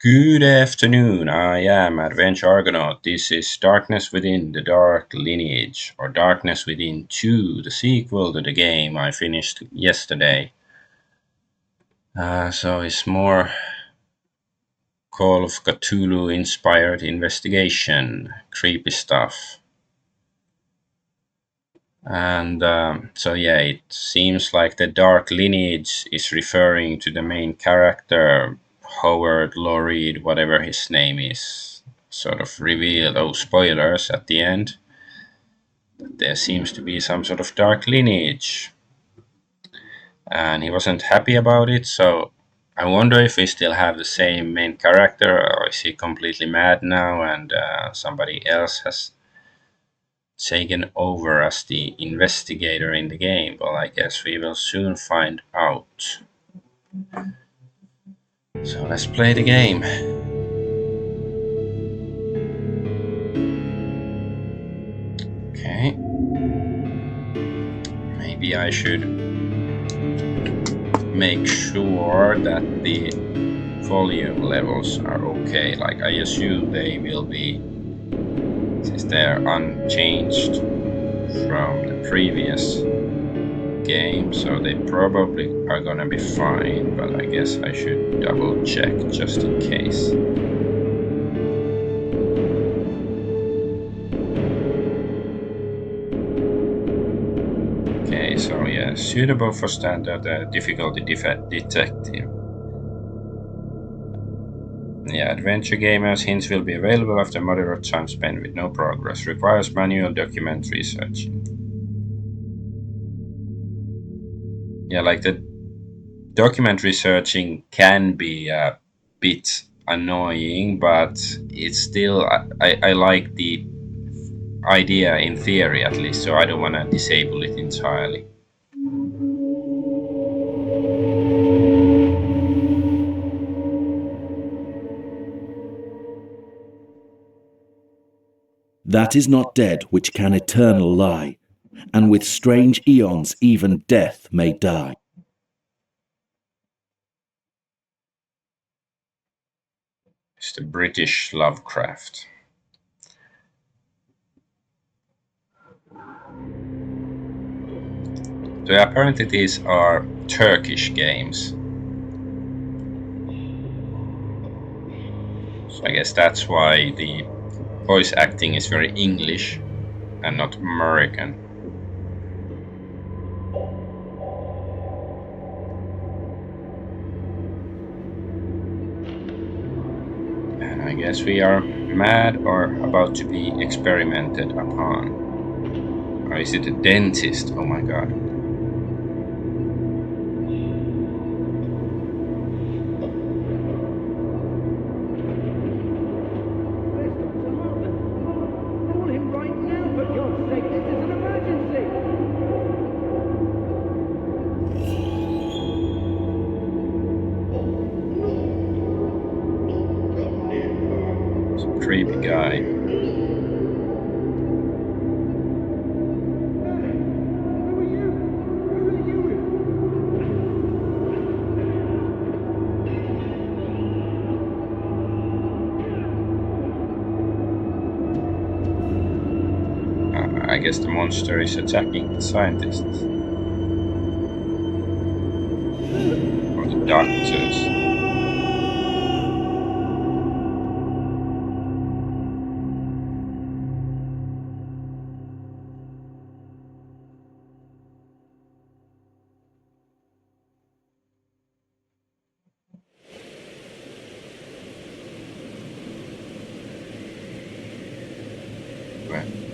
Good afternoon. I am Adventure Argonaut. This is Darkness Within the Dark Lineage, or Darkness Within 2, the sequel to the game I finished yesterday. So it's more Call of Cthulhu inspired investigation, creepy stuff. And so, yeah, it seems like the Dark Lineage is referring to the main character, Howard Lorid, whatever his name is. Sort of reveal those spoilers at the end. There seems to be some sort of dark lineage, and he wasn't happy about it. So I wonder if we still have the same main character, or is he completely mad now and somebody else has taken over as the investigator in the game. Well, I guess we will soon find out. So let's play the game. Okay. Maybe I should make sure that the volume levels are okay. Like, I assume they will be, since they're unchanged from the previous game, so they probably are gonna be fine, but I guess I should double check just in case. Okay, so yeah, suitable for standard difficulty detective. Yeah, adventure gamers, hints will be available after moderate time spent with no progress. Requires manual document researching. Yeah, like the document researching can be a bit annoying, but it's still, I like the idea in theory at least, so I don't want to disable it entirely. That is not dead which can eternal lie, and with strange eons even death may die. It's the British Lovecraft. So apparently these are Turkish games. So I guess that's why the voice acting is very English and not American. And I guess we are mad or about to be experimented upon. Or is it a dentist? Oh my god. Creepy guy. I guess the monster is attacking the scientists. Or the doctors.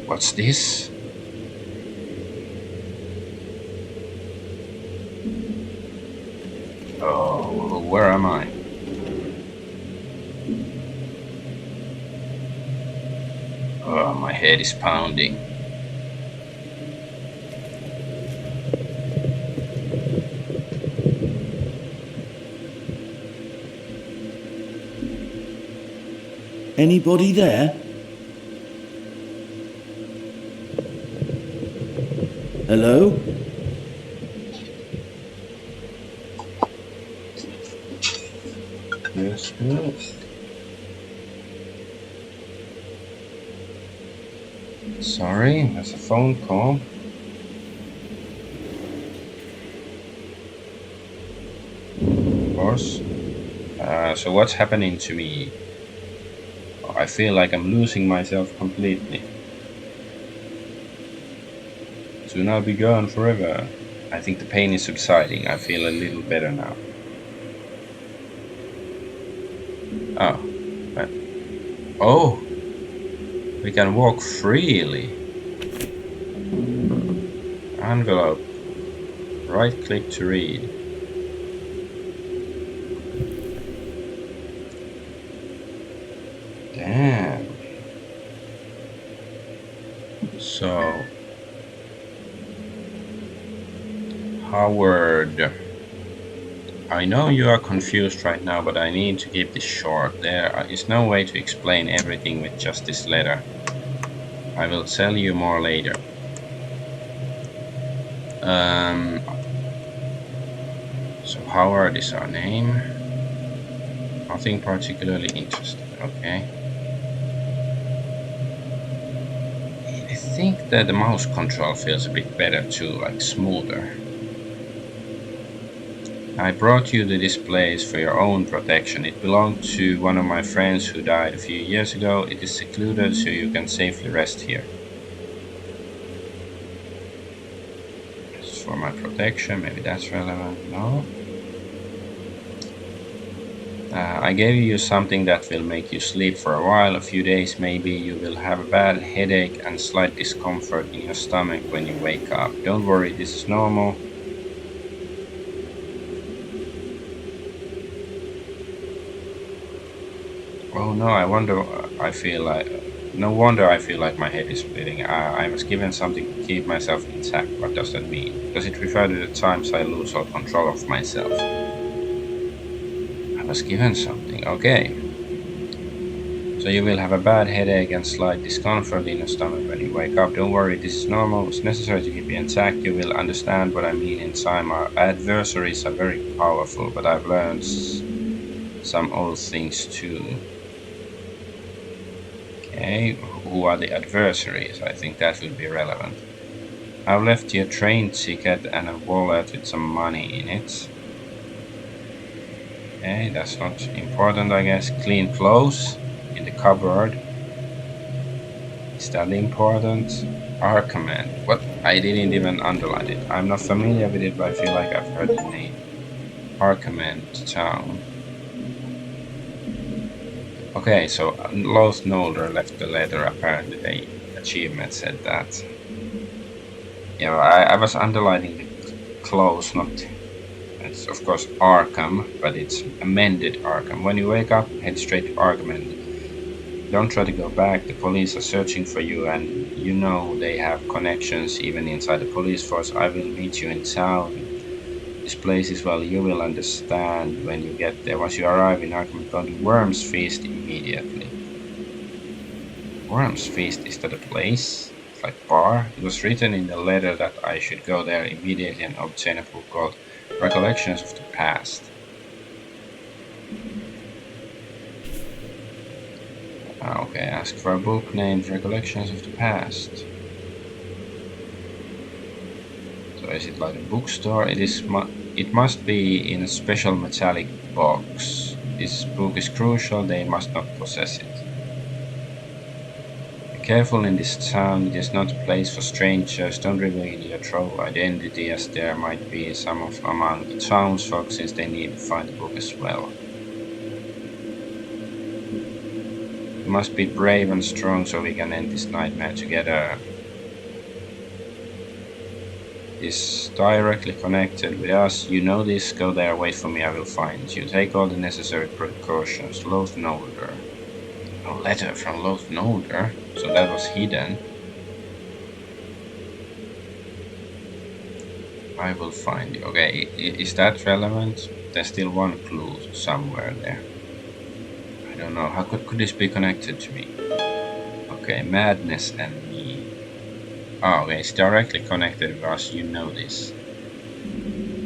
What's this? Oh, where am I? Oh, my head is pounding. Anybody there? Hello? Yes, yes. Sorry, there's a phone call. Of course. So what's happening to me? I feel like I'm losing myself completely. Soon I'll be gone forever. I think the pain is subsiding. I feel a little better now. Oh, but oh, we can walk freely. Envelope. Right click to read. Damn. So, Howard, I know you are confused right now, but I need to keep this short. There is no way to explain everything with just this letter. I will tell you more later. Um, so Howard is our name. Nothing particularly interesting, okay. I think that the mouse control feels a bit better too, like smoother. I brought you the displays for your own protection. It belonged to one of my friends who died a few years ago. It is secluded so you can safely rest here. It's for my protection, maybe that's relevant. No. I gave you something that will make you sleep for a while, a few days maybe. You will have a bad headache and slight discomfort in your stomach when you wake up. Don't worry, this is normal. Oh no, I feel like, no wonder I feel like my head is splitting. I was given something to keep myself intact. What does that mean? Does it refer to the times I lose all control of myself? I was given something, okay. So you will have a bad headache and slight discomfort in your stomach when you wake up. Don't worry, this is normal. It's necessary to keep you intact. You will understand what I mean in time. Our adversaries are very powerful, but I've learned some old things too. Okay, who are the adversaries? I think that will be relevant. I've left you a train ticket and a wallet with some money in it. Okay, that's not important, I guess. Clean clothes in the cupboard. Is that important? Argonaut. What? I didn't even underline it. I'm not familiar with it, but I feel like I've heard the name. Argonaut town. Okay, so Loth Nolder left the letter. Apparently, the achievement said that. Yeah, I was underlining the close, not. It's of course Arkham, but it's amended Arkham. When you wake up, head straight to Arkham. Don't try to go back. The police are searching for you, and you know they have connections even inside the police force. I will meet you in town. This place is, well, you will understand when you get there. Once you arrive in Arkham, go to Worm's Feast immediately. Worm's Feast, is that a place? It's like bar? It was written in the letter that I should go there immediately and obtain a book called Recollections of the Past. Okay, ask for a book named Recollections of the Past. So is it like a bookstore? It must be in a special metallic box. This book is crucial, they must not possess it. Be careful in this town, it is not a place for strangers. Don't reveal your true identity, as there might be some among the townsfolk, since they need to find the book as well. We must be brave and strong so we can end this nightmare together. Is directly connected with us. You know this. Go there, wait for me, I will find you. Take all the necessary precautions. Loth Nolder. A letter from Loth Nolder? So that was hidden. I will find you. Okay, is that relevant? There's still one clue somewhere there. I don't know. How could this be connected to me? Okay, madness and me. Oh, okay, it's directly connected with us. You know this.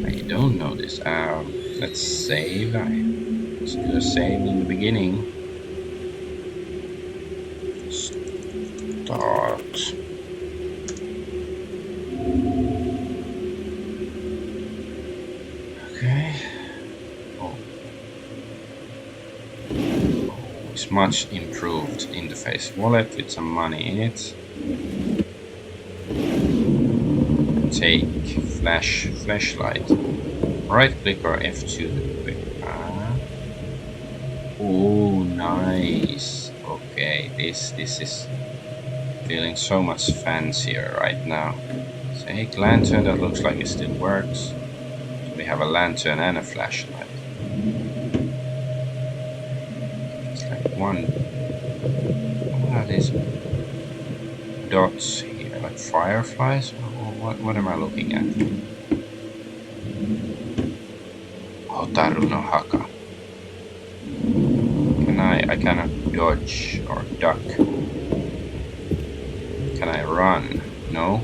I don't know this. Let's save. Let's do a save in the beginning. Start. This much improved interface. Wallet with some money in it. Take flashlight. Right click or F2 to quick. Oh, nice. Okay, this is feeling so much fancier right now. Take lantern, that looks like it still works. So we have a lantern and a flashlight. It's like one. What are these dots here? Like fireflies? What am I looking at? Hotaru no Haka. I cannot dodge or duck. Can I run? No.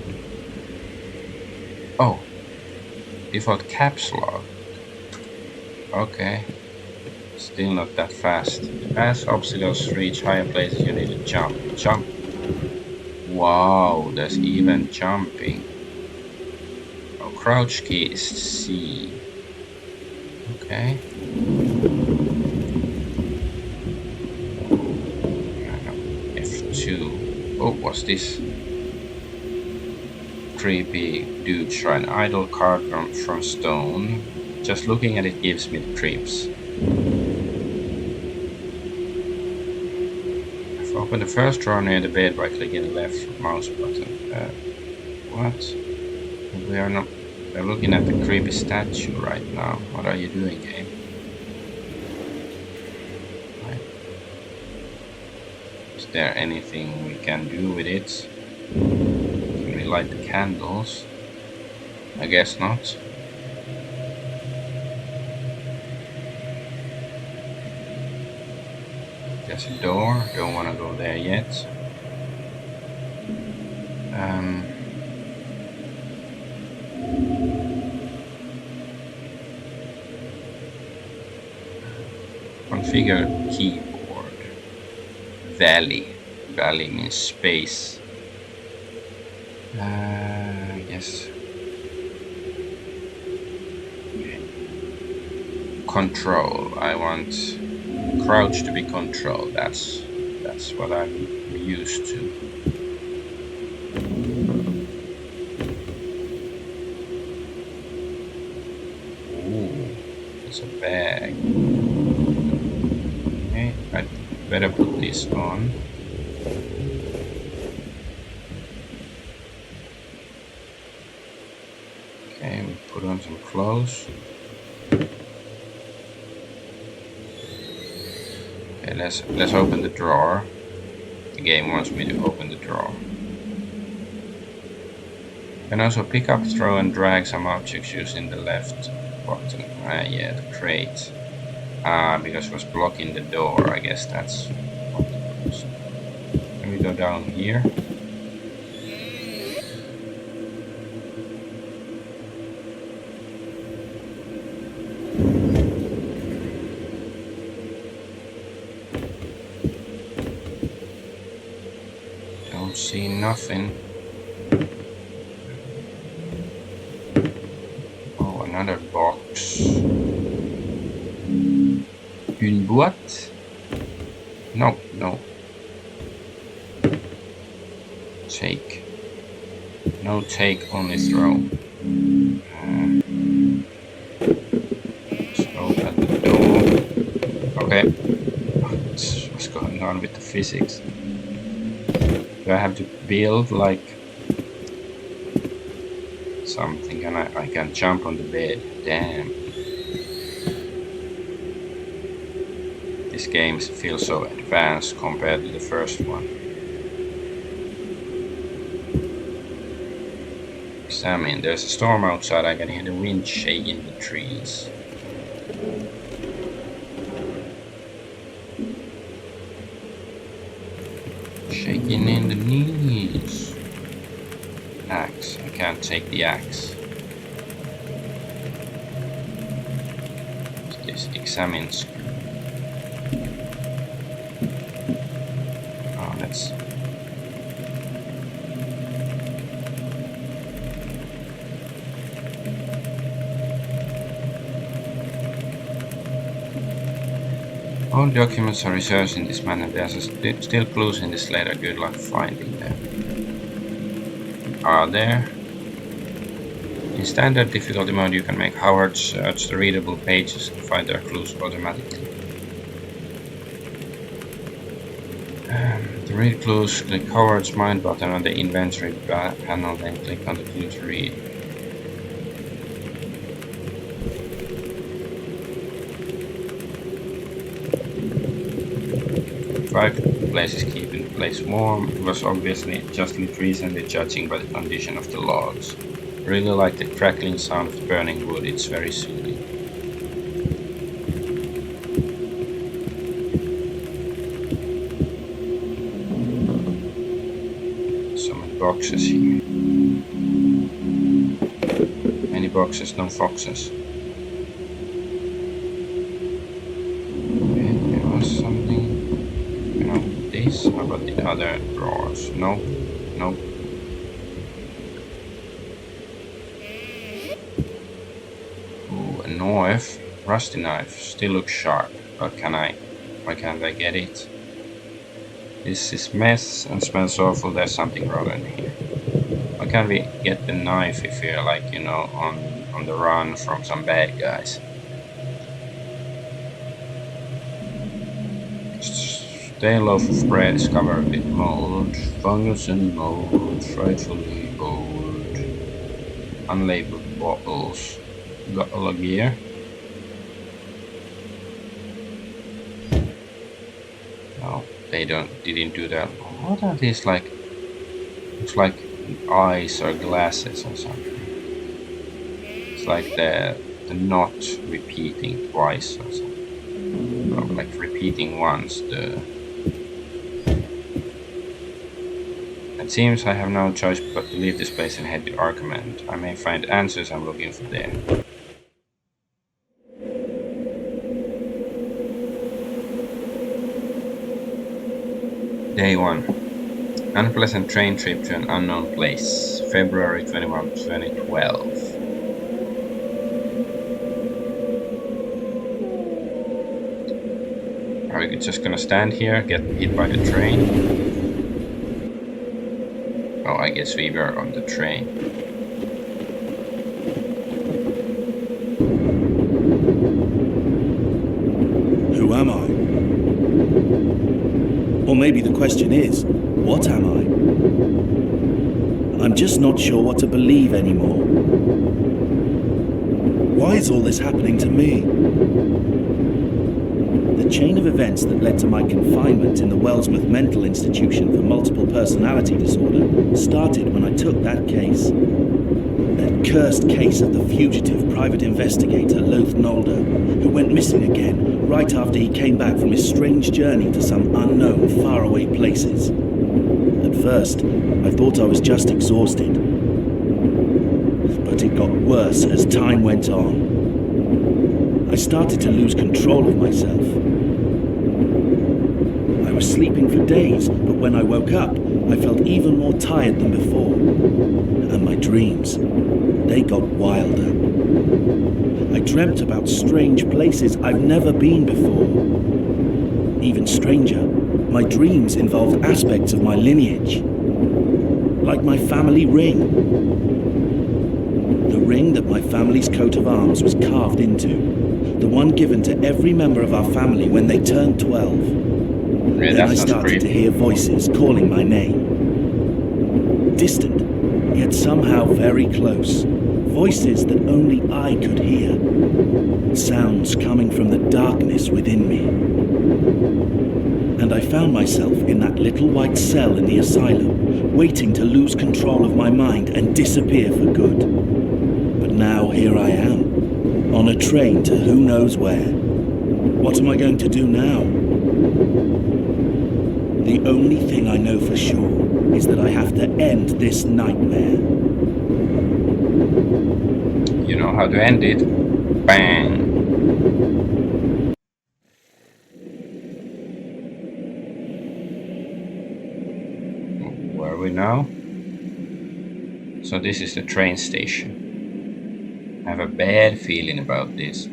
Oh. Default caps lock. Okay. Still not that fast. To pass obstacles, reach higher places, you need to jump. Jump. Wow, there's even jumping. Oh, crouch key is C. Okay. F2. Oh, what's this? Creepy dude shrine. Idle card from stone. Just looking at it gives me the creeps. I've opened the first drawer near the bed by clicking the left mouse button. What? We're looking at the creepy statue right now. What are you doing, game? Right. Is there anything we can do with it? Can we light the candles? I guess not. There's a door. Don't want to go there yet. Configure keyboard. Valley. Valley means space. Yes. Okay. Control. I want crouch to be controlled. That's what I'm used to. Ooh, it's a bag. Okay, I better put this on. Okay, we put on some clothes. Okay, let's open the drawer. The game wants me to open the drawer. You can also pick up, throw, and drag some objects using the left button. Yeah, the crate. Because it was blocking the door. I guess that's what it was. Let me go down here. Don't see nothing. Oh, another box. Une boîte? No. Take. No take, only throw. Let's open the door. Okay. What's going on with the physics? Do I have to build like something and I can jump on the bed? Damn. This game feels so advanced compared to the first one. Examine. There's a storm outside. I can hear the wind shaking the trees. Shaking in the knees. Axe. I can't take the axe. What's this? Examine screw. Oh, let's. All documents are researched in this manner. There's still clues in this letter. Good luck finding them. Are there? In standard difficulty mode, you can make Howard search the readable pages and find their clues automatically. To read clues, click Howard's mind button on the inventory panel, then click on the clue to read. Fireplace is keeping the place warm. It was obviously just lit recently, judging by the condition of the logs. I really like the crackling sound of the burning wood. It's very soothing. So many boxes here. Many boxes, no foxes. There was something. This. How about the other drawers? No. No. Ooh, a knife. Rusty knife. Still looks sharp. But why can't I get it? This is mess and smells awful. There's something wrong in here. Why can't we get the knife if we're like, you know, on the run from some bad guys? Stale loaf of bread is covered with mold, fungus and mold, frightfully old. Unlabeled bottles. Got all of gear. No, they didn't do that. What are these like? Looks like eyes or glasses or something. It's like the not repeating twice or something. No, like repeating once. It seems I have no choice but to leave this place and head to Argonaut. I may find answers I'm looking for there. Day 1. Unpleasant train trip to an unknown place. February 21, 2012. Are we just gonna stand here, get hit by the train? Oh, I guess we were on the train. Who am I? Or maybe the question is, what am I? I'm just not sure what to believe anymore. Why is all this happening to me? The chain of events that led to my confinement in the Wellsmouth Mental Institution for Multiple Personality Disorder started when I took that case. That cursed case of the fugitive private investigator Loth Nolder, who went missing again right after he came back from his strange journey to some unknown faraway places. At first, I thought I was just exhausted. But it got worse as time went on. I started to lose control of myself. I was sleeping for days, but when I woke up, I felt even more tired than before. And my dreams, they got wilder. I dreamt about strange places I've never been before. Even stranger, my dreams involved aspects of my lineage. Like my family ring. The ring that my family's coat of arms was carved into. The one given to every member of our family when they turned 12. Yeah, Then I started to hear voices calling my name. Distant, yet somehow very close. Voices that only I could hear. Sounds coming from the darkness within me. And I found myself in that little white cell in the asylum, waiting to lose control of my mind and disappear for good. But now here I am, on a train to who knows where. What am I going to do now? The only thing I know for sure is that I have to end this nightmare. You know how to end it. Bang! Where are we now? So this is the train station. I have a bad feeling about this.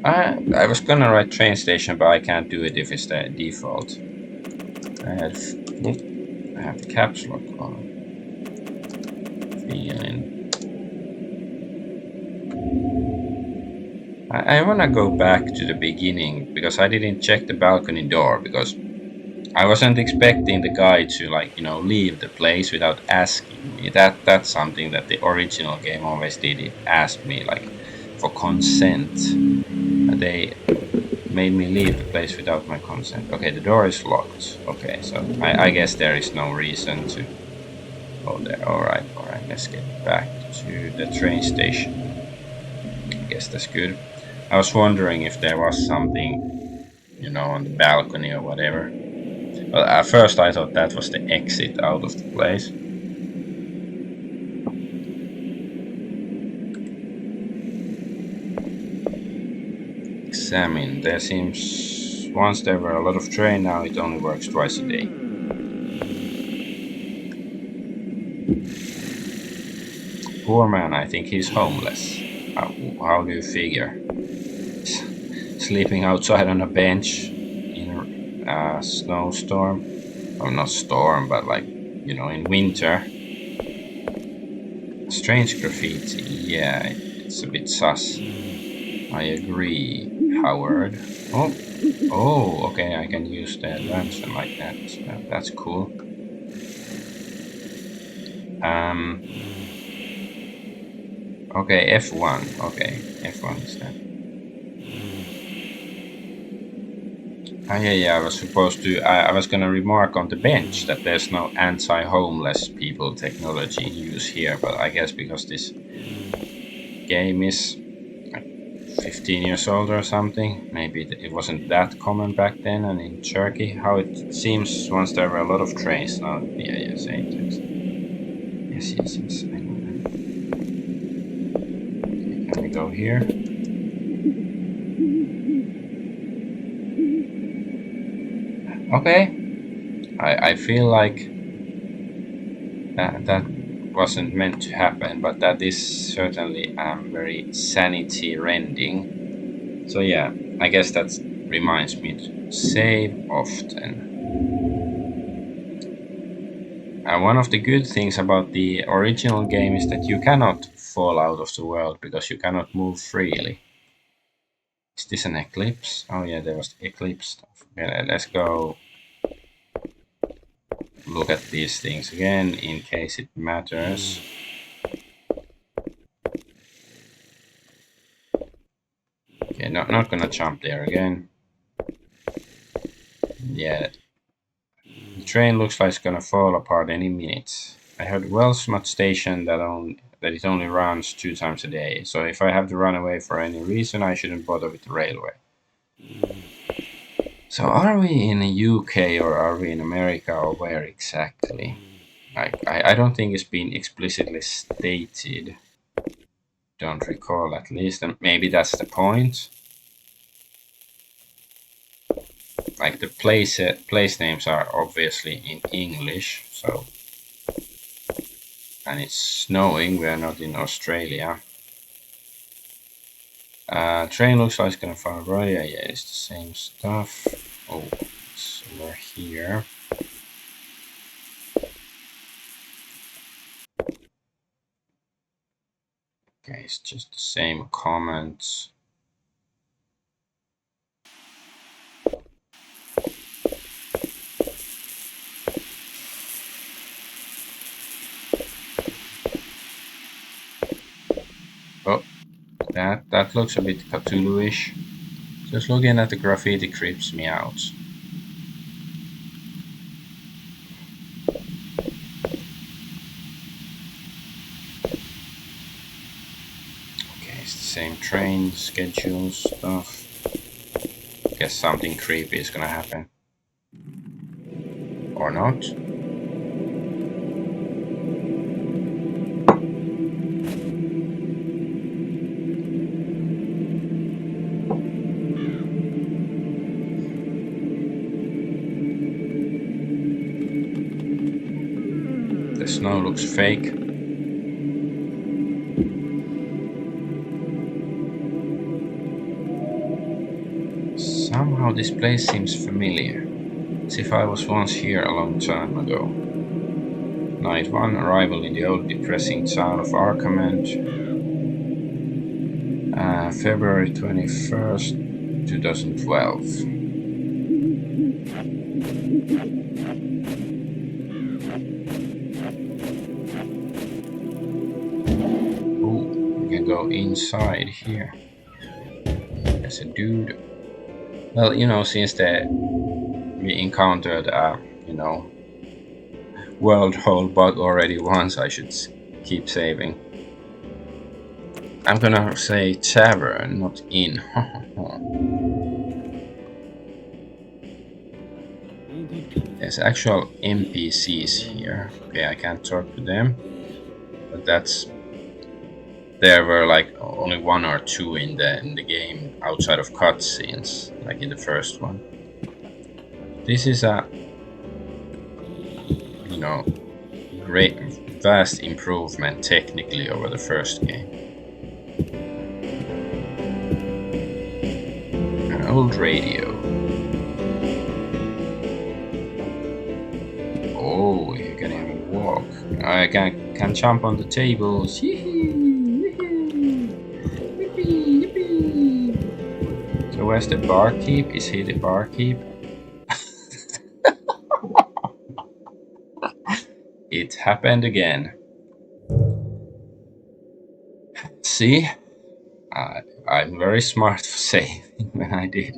I was gonna write train station, but I can't do it if it's the default. I have the caps lock on. Feeling. I wanna go back to the beginning because I didn't check the balcony door because I wasn't expecting the guy to leave the place without asking me. That's something that the original game always did. It asked me for consent. They made me leave the place without my consent. Okay, the door is locked. Okay, so I guess there is no reason to go there. Alright, let's get back to the train station. I guess that's good. I was wondering if there was something, on the balcony or whatever. Well, at first I thought that was the exit out of the place. Examine. There seems... Once there were a lot of train, now it only works twice a day. Poor man, I think he's homeless. How do you figure? Sleeping outside on a bench in a snowstorm. Or not storm, but in winter. Strange graffiti. Yeah, it's a bit sus. I agree, Howard. Oh, okay, I can use the lantern like that. That's cool. Okay, F1. Okay, F1 is that. Yeah, I was supposed to... I was gonna remark on the bench that there's no anti-homeless people technology in use here, but I guess because this game is 15 years old or something, maybe it wasn't that common back then. And in Turkey, how it seems, once there were a lot of trains. Now, yeah, same text. Yes, I know that. Okay, can we go here? Okay, I feel like that wasn't meant to happen, but that is certainly very sanity rending. So yeah, I guess that reminds me to save often. One of the good things about the original game is that you cannot fall out of the world because you cannot move freely. Is this an eclipse? Oh yeah, there was the eclipse stuff. Okay, let's go look at these things again in case it matters. Okay, not gonna jump there again. Yeah, the train looks like it's gonna fall apart any minute. I heard Wellsmut station that it only runs 2 times a day, so if I have to run away for any reason, I shouldn't bother with the railway. So are we in the UK or are we in America or where exactly? I don't think it's been explicitly stated. Don't recall at least, and maybe that's the point. Like the place names are obviously in English, so... And it's snowing, we are not in Australia. Train looks like it's gonna fall right. Yeah, it's the same stuff. Oh, so we're here. Okay, it's just the same comments. Oh, that looks a bit Cthulhu-ish. Just looking at the graffiti creeps me out. Okay, it's the same train schedule stuff. Guess something creepy is gonna happen. Or not. The snow looks fake. Oh, this place seems familiar. As if I was once here a long time ago. Night 1, arrival in the old depressing town of Argonaut, February 21st, 2012. Ooh, we can go inside here. There's a dude. Well, since we encountered you know, world hole bug already once, I should keep saving. I'm gonna say tavern, not inn. There's actual NPCs here. Okay, I can't talk to them, but there were like only one or two in the game outside of cutscenes, like in the first one. This is a you know great vast improvement technically over the first game. An old radio. Oh, you can even walk. I can jump on the tables. So where's the barkeep? Is he the barkeep? It happened again. See? I'm very smart for saving when I did.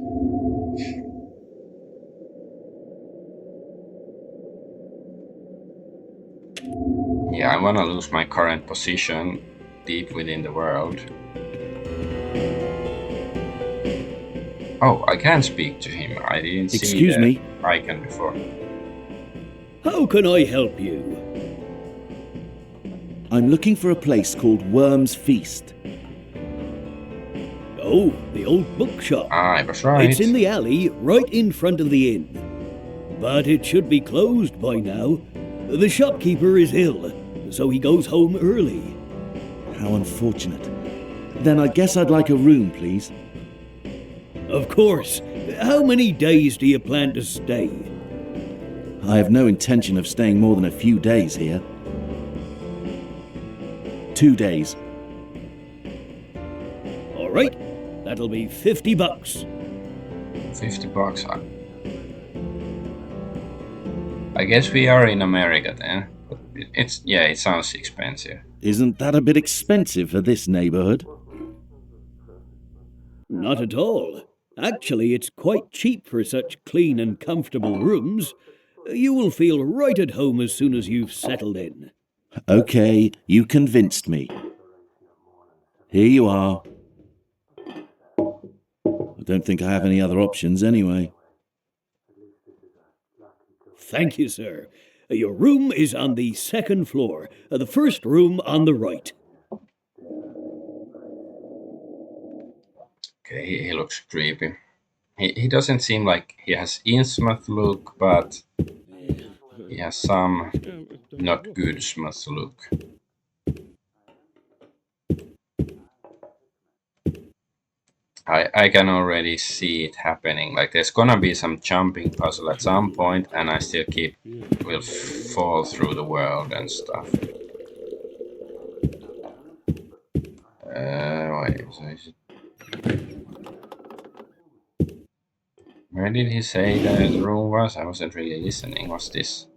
Yeah, I wanna lose my current position deep within the world. Oh, I can speak to him. I didn't see Excuse the me. icon before. How can I help you? I'm looking for a place called Worm's Feast. Oh, the old bookshop. I was right. It's in the alley right in front of the inn. But it should be closed by now. The shopkeeper is ill, so he goes home early. How unfortunate. Then I guess I'd like a room, please. Of course. How many days do you plan to stay? I have no intention of staying more than a few days here. 2 days. All right, that'll be $50. $50. I guess we are in America then. But it sounds expensive. Isn't that a bit expensive for this neighborhood? Not at all. Actually, it's quite cheap for such clean and comfortable rooms. You will feel right at home as soon as you've settled in. Okay, you convinced me. Here you are. I don't think I have any other options anyway. Thank you, sir. Your room is on the second floor, the first room on the right. Okay, he looks creepy. He doesn't seem like he has smooth look, but he has some not good smooth look. I can already see it happening. Like there's gonna be some jumping puzzle at some point, and I still will fall through the world and stuff. Wait, so is it... Where did he say the room was? I wasn't really listening. What's this?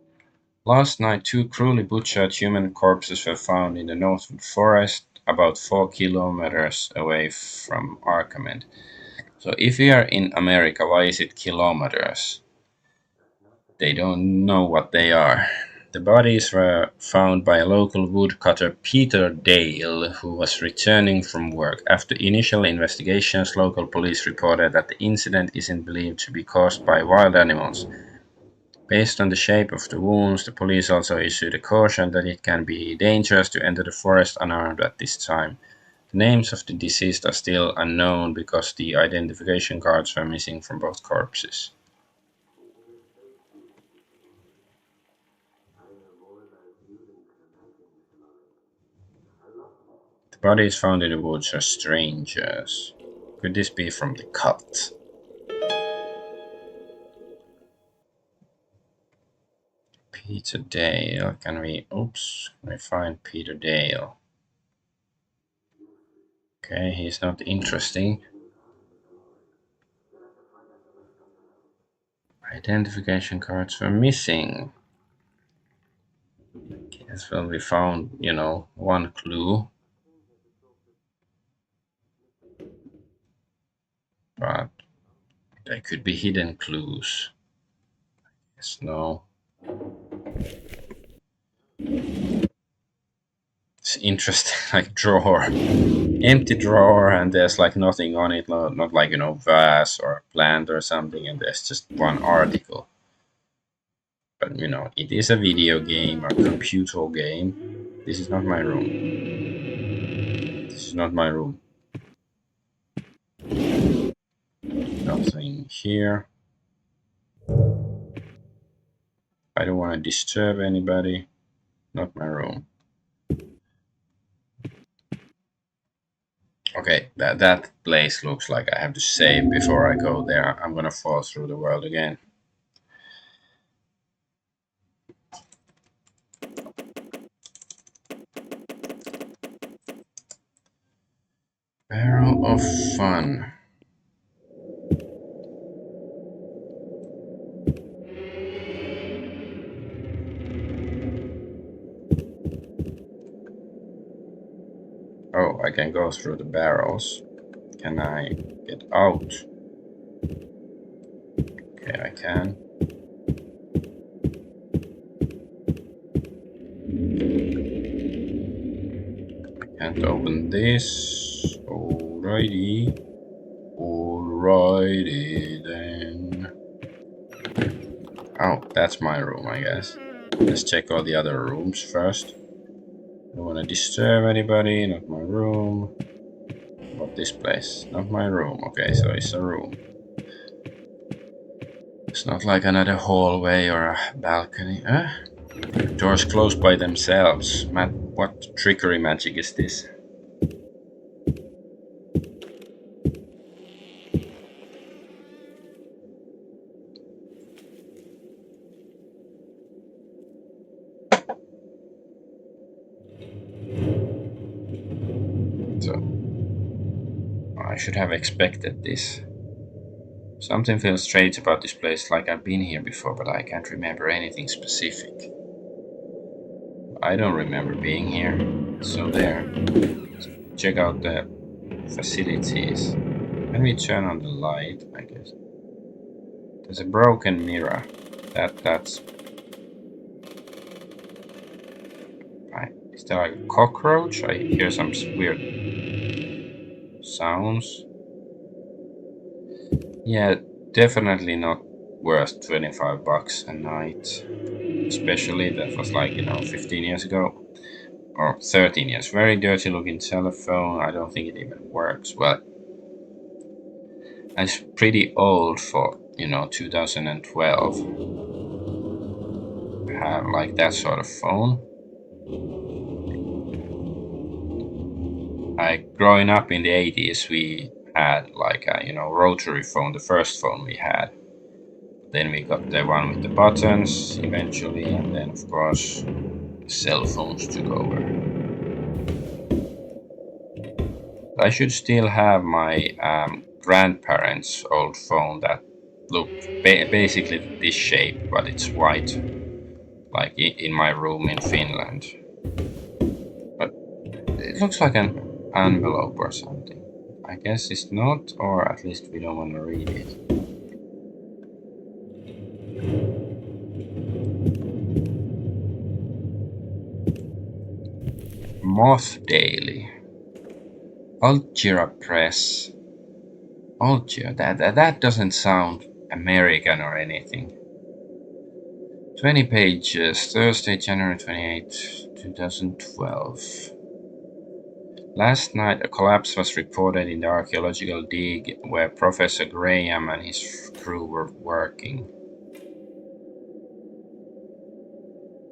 Last night, 2 cruelly butchered human corpses were found in the Northwood Forest, about 4 kilometers away from Arkham. So if we are in America, why is it kilometers? They don't know what they are. The bodies were found by a local woodcutter, Peter Dale, who was returning from work. After initial investigations, local police reported that the incident isn't believed to be caused by wild animals. Based on the shape of the wounds, the police also issued a caution that it can be dangerous to enter the forest unarmed at this time. The names of the deceased are still unknown because the identification cards were missing from both corpses. The bodies found in the woods are strangers. Could this be from the cult? Peter Dale. Can we find Peter Dale? Okay, he's not interesting. Identification cards were missing. Guess well, we found, one clue. But there could be hidden clues. Yes, no. It's interesting, like drawer. Empty drawer, and there's like nothing on it, not like, vase or a plant or something, and there's just one article. But, it is a video game, a computer game. This is not my room. This is not my room. Nothing here. I don't want to disturb anybody. Not my room. Okay, that place looks like I have to save before I go there. I'm gonna fall through the world again. Barrel of Fun. Oh, I can go through the barrels. Can I get out? Okay, I can. I can't open this. Alrighty. Alrighty then. Oh, that's my room, I guess. Let's check all the other rooms first. Don't want to disturb anybody, not my room. What this place? Not my room. Okay, so it's a room. It's not like another hallway or a balcony. Doors close by themselves. What trickery magic is this? So, I should have expected this. Something feels strange about this place, like I've been here before, but I can't remember anything specific. I don't remember being here. So there. Let's check out the facilities. Can we turn on the light? I guess. There's a broken mirror. That's. Is there like a cockroach? I hear some weird sounds. Yeah, definitely not worth 25 bucks a night. Especially that was like, 15 years ago. Or 13 years. Very dirty looking telephone. I don't think it even works. Well, it's pretty old for, 2012. To have like that sort of phone. Growing up in the 80s, we had like a, rotary phone, the first phone we had. Then we got the one with the buttons eventually, and then of course cell phones took over. I should still have my grandparents' old phone that looked basically this shape, but it's white, like in my room in Finland. But it looks like an envelope or something. I guess it's not, or at least we don't want to read it. Moth Daily. Altira Press. Altira, that doesn't sound American or anything. 20 pages, Thursday, January 28, 2012. Last night, a collapse was reported in the archaeological dig where Professor Graham and his crew were working.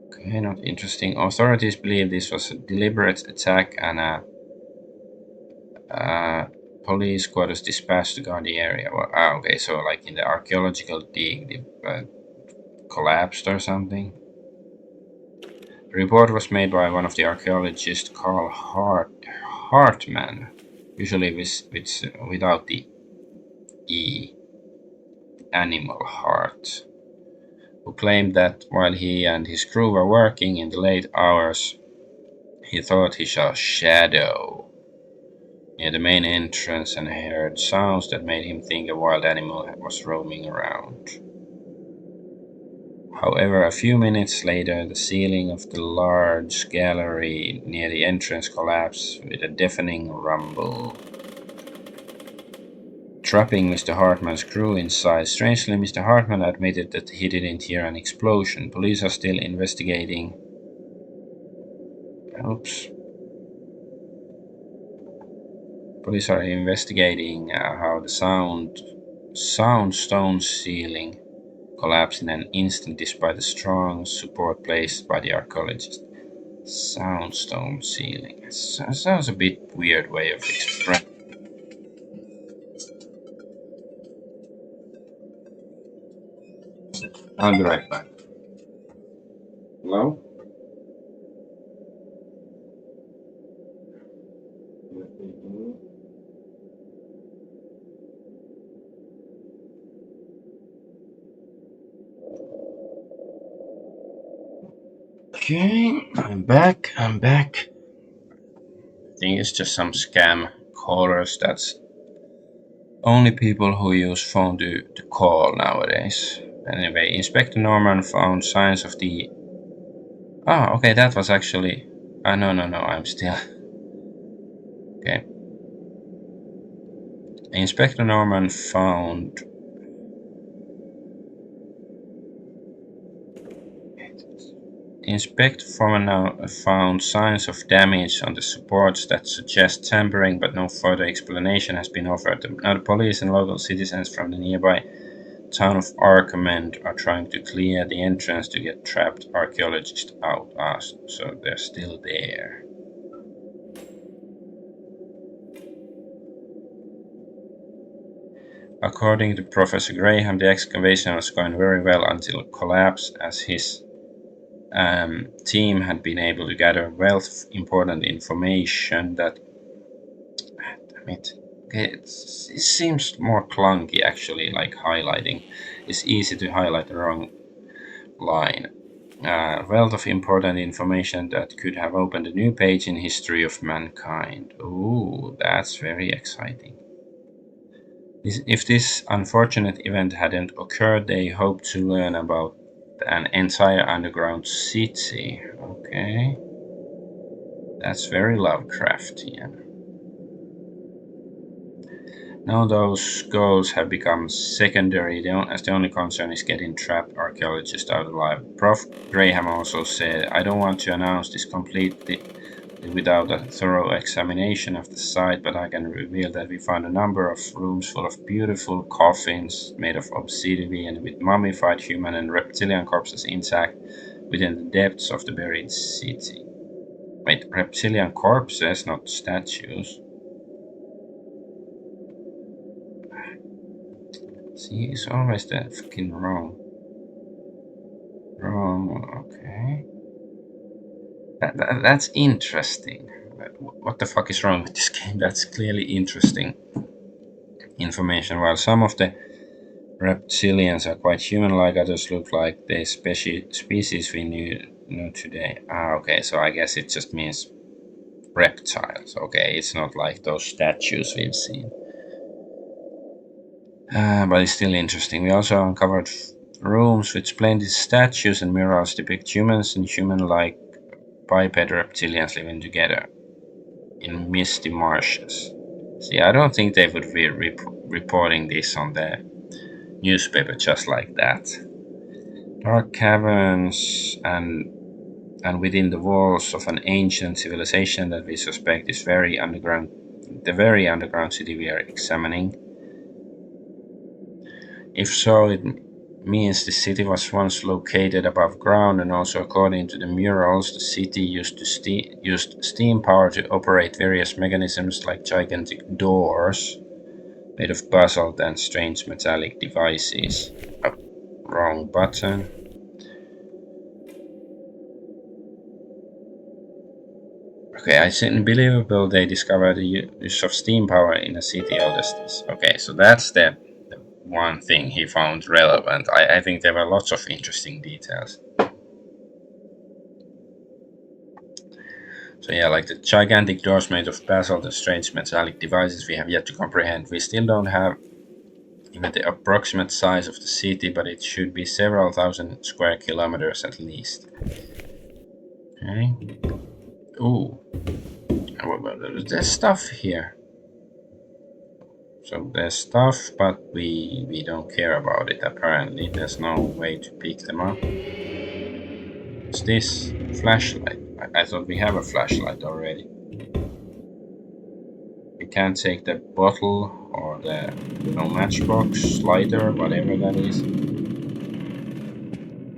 Okay, not interesting. Authorities believe this was a deliberate attack and police squad was dispatched to guard the area. Well, okay, so like in the archaeological dig, collapsed or something. report was made by one of the archaeologists, Carl Hartman, usually without the E, animal heart, who claimed that while he and his crew were working in the late hours, he thought he saw a shadow near the main entrance and heard sounds that made him think a wild animal was roaming around. However, a few minutes later, the ceiling of the large gallery near the entrance collapsed with a deafening rumble, trapping Mr. Hartman's crew inside. Strangely, Mr. Hartman admitted that he didn't hear an explosion. Police are still investigating. Oops. Police are investigating how the soundstone ceiling collapsed in an instant despite the strong support placed by the archaeologist. Soundstone ceiling. Sounds a bit weird way of expressing. I'll be right back. Hello? Okay, I'm back. I think it's just some scam callers. That's only people who use phone to call nowadays. Anyway, Inspector Norman found signs of the. Oh, okay, that was actually. No, I'm still. Okay. Inspector Norman found. Inspector Norman found signs of damage on the supports that suggest tampering, but no further explanation has been offered. Now, the police and local citizens from the nearby town of Argonaut are trying to clear the entrance to get trapped archaeologists out. So they're still there. According to Professor Graham, the excavation was going very well until collapse, as his team had been able to gather wealth of important information that. Damn it. Okay, it seems more clunky actually, like highlighting. It's easy to highlight the wrong line. Wealth of important information that could have opened a new page in history of mankind. Ooh, that's very exciting. If this unfortunate event hadn't occurred, they hoped to learn about an entire underground city. Okay. That's very Lovecraftian. Now those goals have become secondary, as the only concern is getting trapped archaeologists out alive. Prof. Graham also said, I don't want to announce this completely without a thorough examination of the site, but I can reveal that we found a number of rooms full of beautiful coffins made of obsidian with mummified human and reptilian corpses intact within the depths of the buried city. Wait, reptilian corpses, not statues. See, it's always the fucking wrong. Okay. That's interesting. What the fuck is wrong with this game? That's clearly interesting information. While some of the reptilians are quite human-like, others look like the species we know today. Okay, so I guess it just means reptiles. Okay, it's not like those statues we've seen. But it's still interesting. We also uncovered rooms with splendid statues and murals depict humans and human-like biped reptilians living together in misty marshes. See, I don't think they would be reporting this on the newspaper just like that. Dark caverns and within the walls of an ancient civilization that we suspect is the very underground city we are examining. If so, it means the city was once located above ground, and also according to the murals, the city used steam power to operate various mechanisms like gigantic doors made of basalt and strange metallic devices. Wrong button. Okay, it's unbelievable they discovered the use of steam power in a city of this. Okay, so that's the one thing he found relevant. I think there were lots of interesting details. So yeah, like the gigantic doors made of basalt and strange metallic devices we have yet to comprehend. We still don't have even the approximate size of the city, but it should be several thousand square kilometers at least. Okay. Ooh. There's stuff here. So there's stuff, but we don't care about it apparently. There's no way to pick them up. What's this? Flashlight. I thought we have a flashlight already. We can't take the bottle or the matchbox lighter, whatever that is.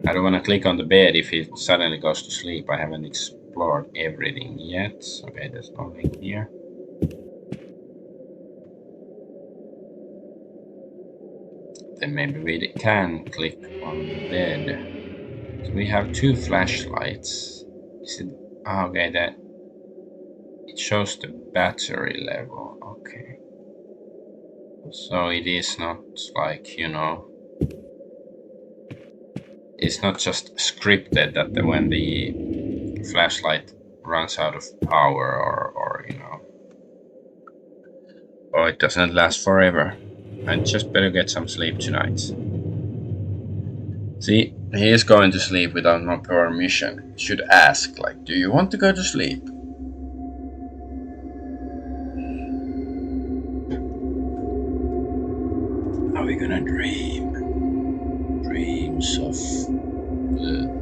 I don't want to click on the bed if it suddenly goes to sleep. I haven't explored everything yet. Okay, there's nothing here. Then maybe we can click on the bed. So we have two flashlights. Is it okay? That it shows the battery level. Okay. So it is not like, it's not just scripted that when the flashlight runs out of power or or it doesn't last forever. I just better get some sleep tonight. See, he is going to sleep without my permission. Should ask, like, do you want to go to sleep? Are we gonna dream? Dreams of the...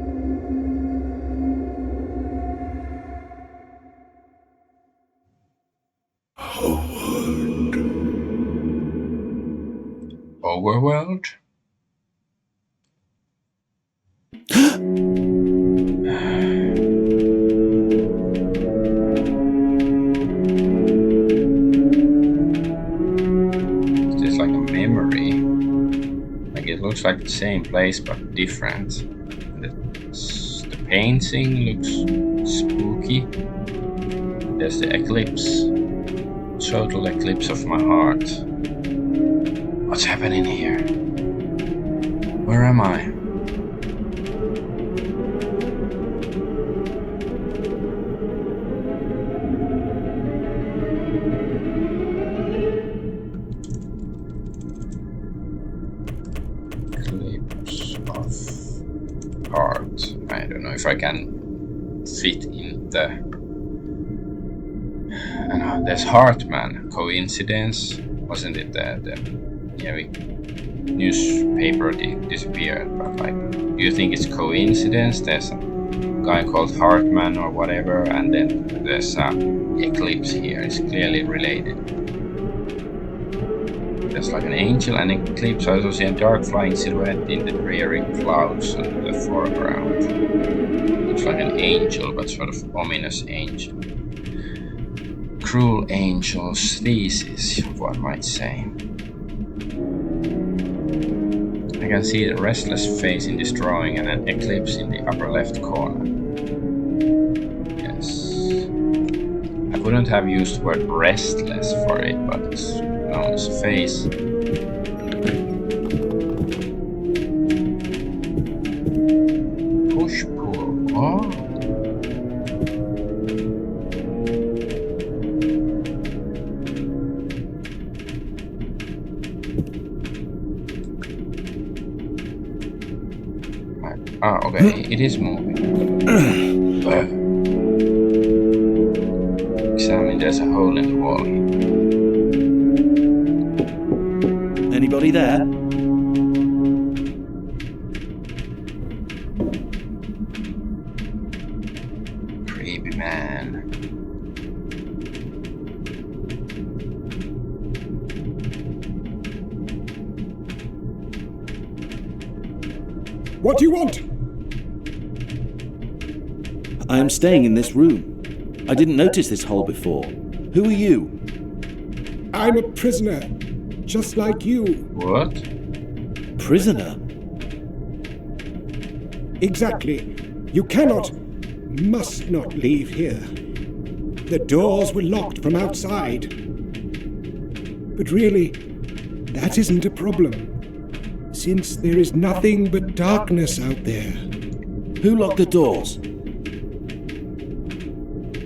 Overworld? Is this like a memory? Like it looks like the same place but different. The painting looks spooky. There's the eclipse. Total eclipse of my heart. What's happening here? Where am I? Eclipse of heart. I don't know if I can fit in the... there's Heartman. Coincidence? Wasn't it the newspaper disappeared, but like, do you think it's coincidence? There's a guy called Heartman or whatever, and then there's an eclipse here. It's clearly related. There's like an angel and eclipse. I also see a dark flying silhouette in the dreary clouds in the foreground. Looks like an angel, but sort of ominous angel. Cruel angel's thesis, one might say. I can see the restless face in this drawing and an eclipse in the upper left corner. Yes. I wouldn't have used the word restless for it, but it's a face. Push pull. Oh. Okay, it is moving. Examine, there's a hole in the wall. Anybody there? Creepy man. What do you want? I am staying in this room. I didn't notice this hole before. Who are you? I'm a prisoner, just like you. What? Prisoner? Exactly. You must not leave here. The doors were locked from outside. But really, that isn't a problem, since there is nothing but darkness out there. Who locked the doors?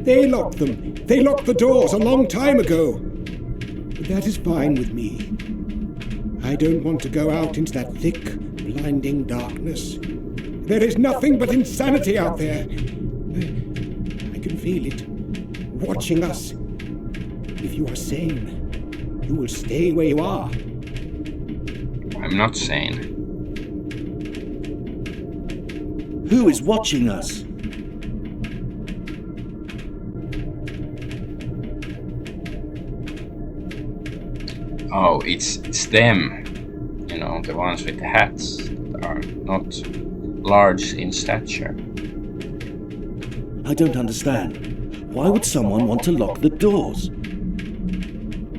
They locked them. They locked the doors a long time ago. But that is fine with me. I don't want to go out into that thick, blinding darkness. There is nothing but insanity out there. I can feel it, watching us. If you are sane, you will stay where you are. I'm not sane. Who is watching us? Oh, it's them. You know, the ones with the hats that are not large in stature. I don't understand. Why would someone want to lock the doors?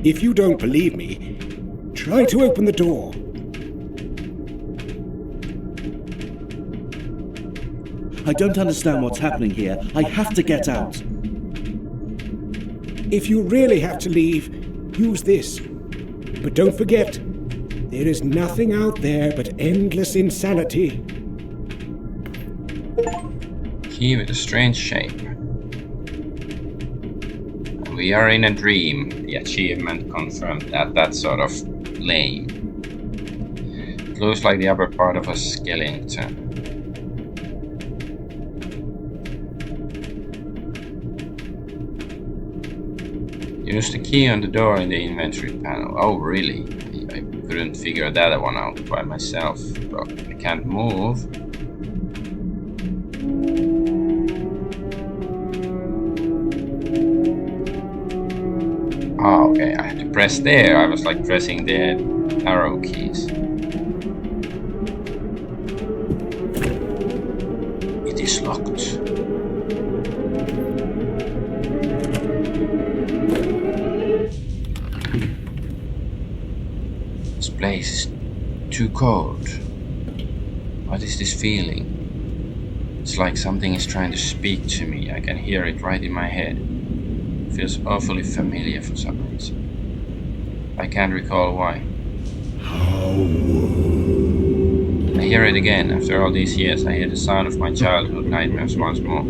If you don't believe me, try to open the door. I don't understand what's happening here. I have to get out. If you really have to leave, use this. But don't forget, there is nothing out there but endless insanity. Key with a strange shape. We are in a dream. The achievement confirmed that. That's sort of lame. It looks like the upper part of a skeleton. Use the key on the door in the inventory panel. Oh, really? I couldn't figure that one out by myself. But I can't move. Oh, okay. I had to press there. I was like pressing the arrow keys. It is locked. This place is too cold. What is this feeling? It's like something is trying to speak to me. I can hear it right in my head. It feels awfully familiar for some reason. I can't recall why. I hear it again. After all these years, I hear the sound of my childhood nightmares once more.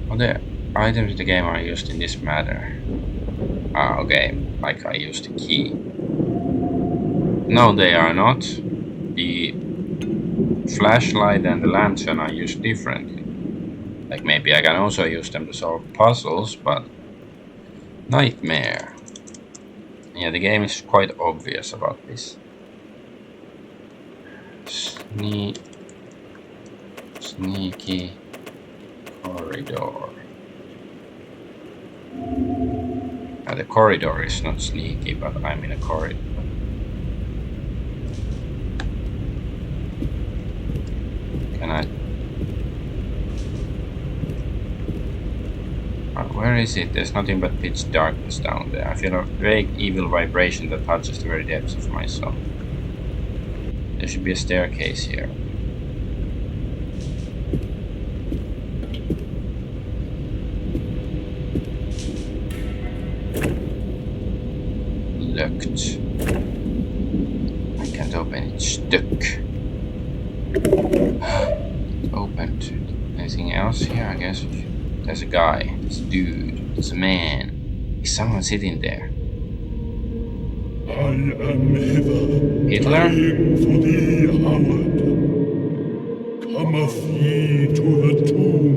All the items in the game are used in this manner. Ah, okay. Like I used the key. No, they are not. The flashlight and the lantern are used differently. Like maybe I can also use them to solve puzzles, but nightmare. Yeah, the game is quite obvious about this. Sneaky corridor. The corridor is not sneaky, but I'm in a corridor. Can I? Where is it? There's nothing but pitch darkness down there. I feel a vague evil vibration that touches the very depths of my soul. There should be a staircase here. Locked. I can't open it. Stuck. Opened. Anything else here? I guess there's a guy. There's a dude. There's a man. Is someone sitting there? I am hither, Hitler? dying for thee, Howard. Cometh ye to the tomb.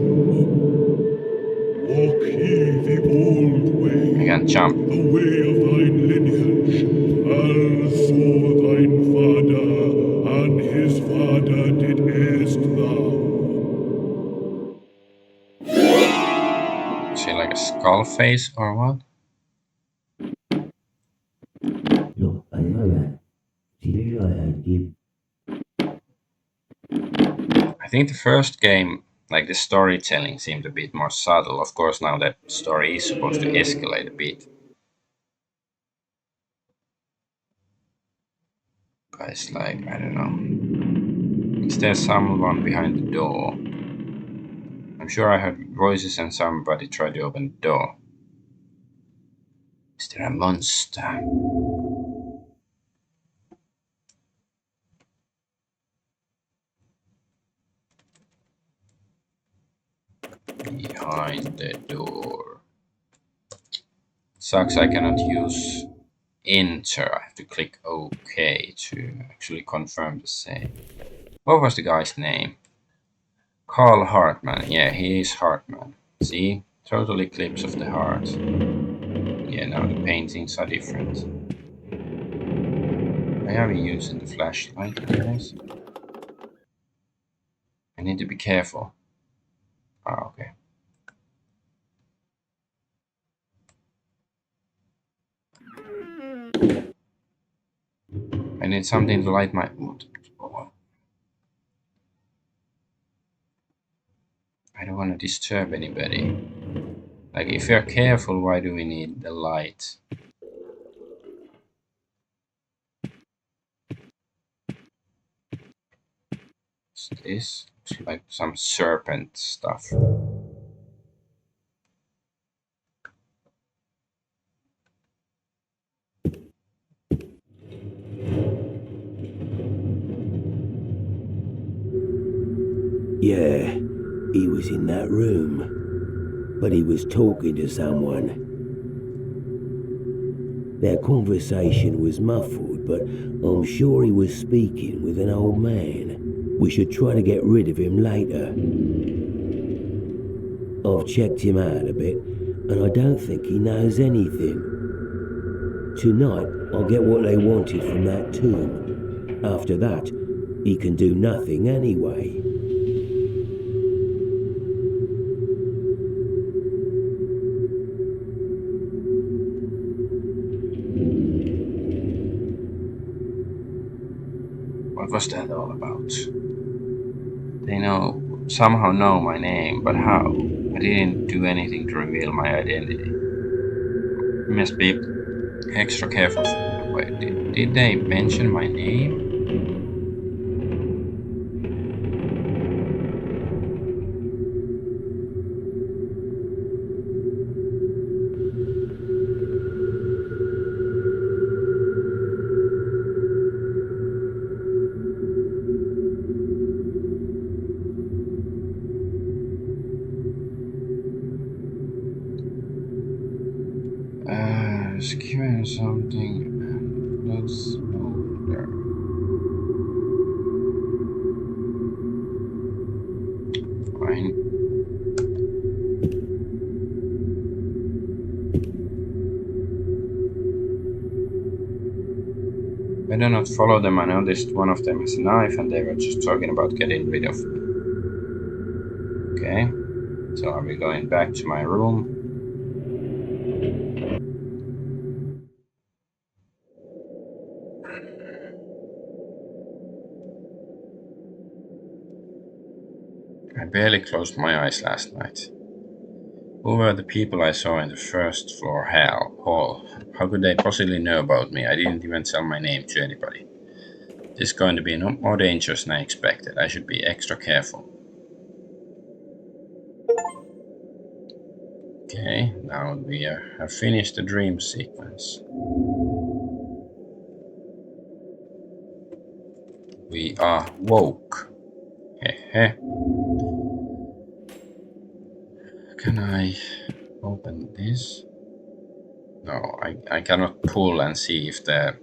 Walk ye the old way. I can jump. The way of thine lineage, as so thine father and his father did erst thou. Is he like a skull face or what? I think the first game, like the storytelling seemed a bit more subtle. Of course, now that story is supposed to escalate a bit. But it's like, I don't know. Is there someone behind the door? I'm sure I heard voices and somebody tried to open the door. Is there a monster? Behind the door. Sucks I cannot use enter. I have to click OK to actually confirm the save. What was the guy's name? Carl Hartman. Yeah, he is Hartman. See? Total eclipse of the heart. Yeah, now the paintings are different. Why are we using the flashlight, guys? I need to be careful. Ah, okay. I need something to light my... I don't want to disturb anybody. Like, if you're careful, why do we need the light? What's this? Looks like some serpent stuff. Yeah, he was in that room, but he was talking to someone. Their conversation was muffled, but I'm sure he was speaking with an old man. We should try to get rid of him later. I've checked him out a bit, and I don't think he knows anything. Tonight, I'll get what they wanted from that tomb. After that, he can do nothing anyway. What was that all about? They somehow know my name, but how? I didn't do anything to reveal my identity. I must be extra careful. Wait, did they mention my name? Securing something. Let's move there. Fine. Better not follow them. I noticed one of them has a knife and they were just talking about getting rid of me. Okay. So are we going back to my room? I barely closed my eyes last night. Who were the people I saw in the first floor hall? How could they possibly know about me? I didn't even tell my name to anybody. This is going to be more dangerous than I expected. I should be extra careful. Okay, now we have finished the dream sequence. We are woke. Hehe. Can I open this? No, I cannot pull and see if the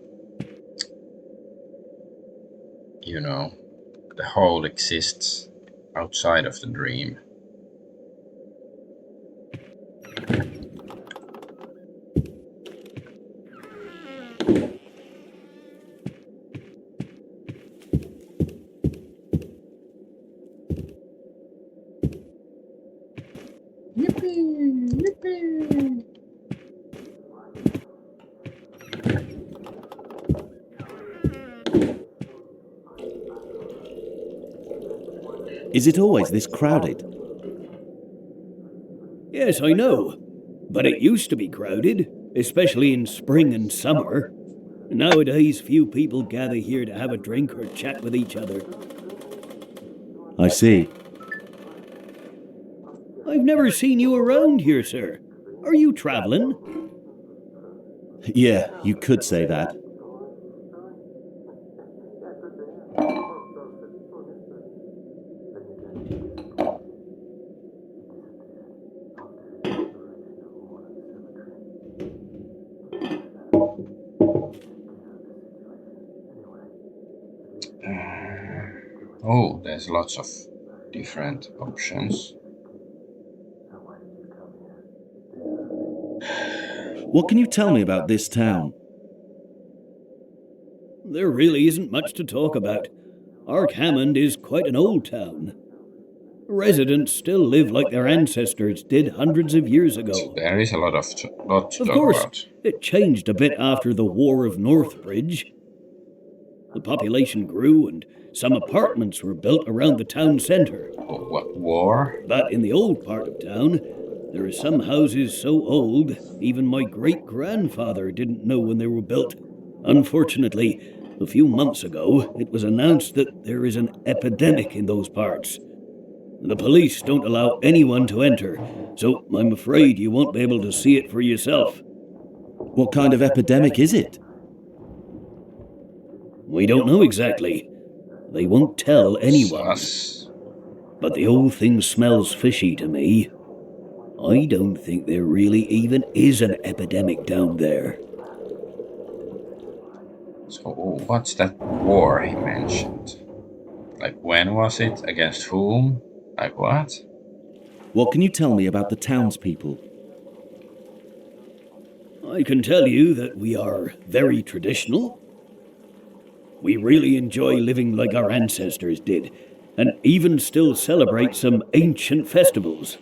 the hole exists outside of the dream. Yippee! Yippee! Is it always this crowded? Yes, I know. But it used to be crowded, especially in spring and summer. Nowadays, few people gather here to have a drink or chat with each other. I see. I've never seen you around here, sir. Are you traveling? Yeah, you could say that. Oh, there's lots of different options. What can you tell me about this town? There really isn't much to talk about. Ark Hammond is quite an old town. Residents still live like their ancestors did hundreds of years ago. There is a lot to Of talk course, about. it changed a bit after the War of Northbridge. The population grew and some apartments were built around the town centre. What war? But in the old part of town, there are some houses so old, even my great-grandfather didn't know when they were built. Unfortunately, a few months ago, it was announced that there is an epidemic in those parts. The police don't allow anyone to enter, so I'm afraid you won't be able to see it for yourself. What kind of epidemic is it? We don't know exactly. They won't tell anyone. Sus. But the whole thing smells fishy to me. I don't think there really even is an epidemic down there. So what's that war he mentioned? Like, when was it? Against whom? Like what? What can you tell me about the townspeople? I can tell you that we are very traditional. We really enjoy living like our ancestors did, and even still celebrate some ancient festivals.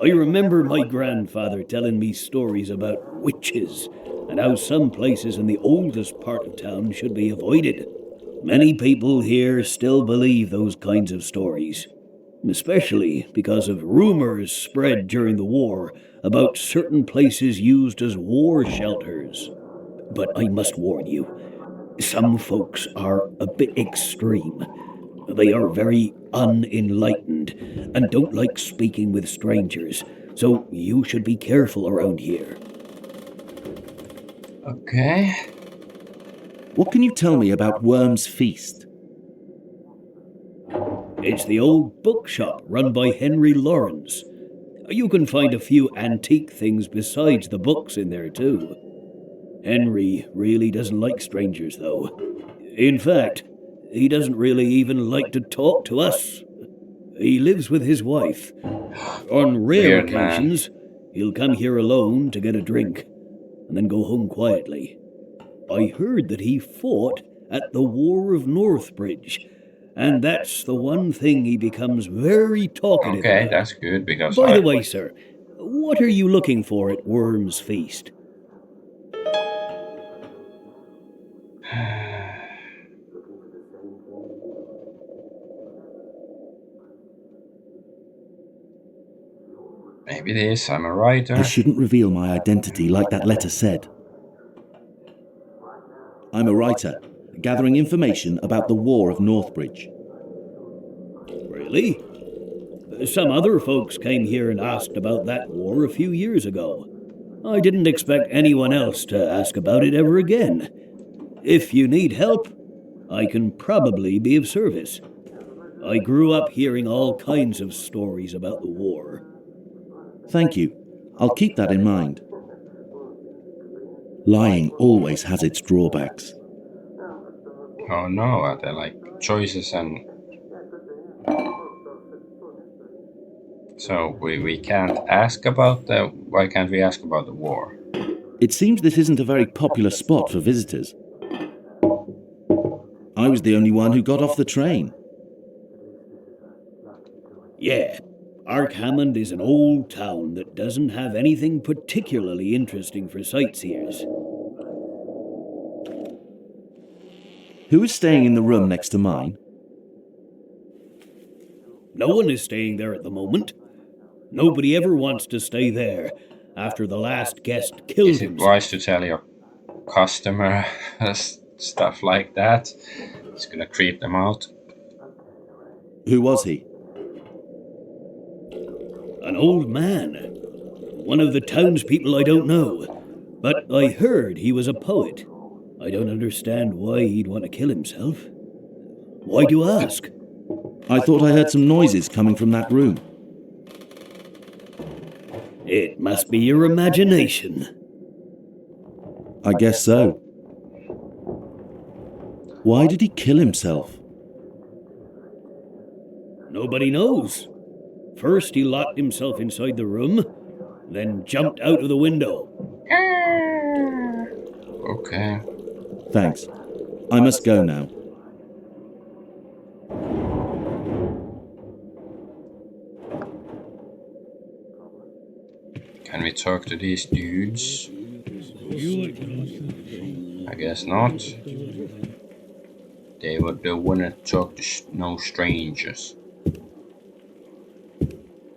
I remember my grandfather telling me stories about witches and how some places in the oldest part of town should be avoided. Many people here still believe those kinds of stories, especially because of rumors spread during the war about certain places used as war shelters. But I must warn you, some folks are a bit extreme. They are very unenlightened and don't like speaking with strangers, so you should be careful around here. Okay. What can you tell me about Worm's Feast? It's the old bookshop run by Henry Lawrence. You can find a few antique things besides the books in there too. Henry really doesn't like strangers, though. In fact, he doesn't really even like to talk to us. He lives with his wife. On rare Weird, man. occasions, he'll come here alone to get a drink, and then go home quietly. I heard that he fought at the War of Northbridge, and that's the one thing he becomes very talkative Okay, about. that's good because By the way, sir, what are you looking for at Worm's Feast? Maybe this, I'm a writer. I shouldn't reveal my identity like that letter said. I'm a writer, gathering information about the War of Northbridge. Really? Some other folks came here and asked about that war a few years ago. I didn't expect anyone else to ask about it ever again. If you need help, I can probably be of service. I grew up hearing all kinds of stories about the war. Thank you. I'll keep that in mind. Lying always has its drawbacks. Oh no, are there like choices and... So we can't ask about the... Why can't we ask about the war? It seems this isn't a very popular spot for visitors. I was the only one who got off the train. Yeah, Ark Hammond is an old town that doesn't have anything particularly interesting for sightseers. Who is staying in the room next to mine? No one is staying there at the moment. Nobody ever wants to stay there after the last guest killed Is it himself. wise to tell your customer stuff like that? It's gonna creep them out. Who was he? An old man. One of the townspeople I don't know. But I heard he was a poet. I don't understand why he'd want to kill himself. Why do you ask? I thought I heard some noises coming from that room. It must be your imagination. I guess so. Why did he kill himself? Nobody knows. First he locked himself inside the room, then jumped out of the window. Okay. Thanks. I must go now. Can we talk to these dudes? I guess not. They would want to talk to no strangers.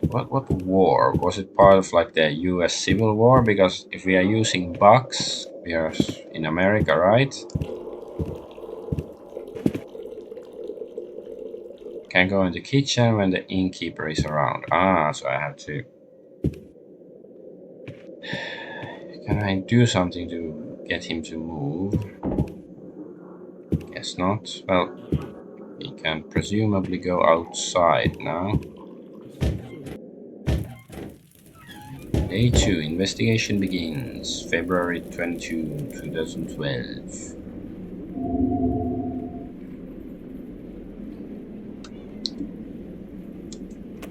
What war? Was it part of like the US Civil War? Because if we are using bucks, we are in America, right? Can go in the kitchen when the innkeeper is around. Ah, so I have to... Can I do something to get him to move? Guess not. Well, he can presumably go outside now. Day 2, investigation begins. February 22, 2012.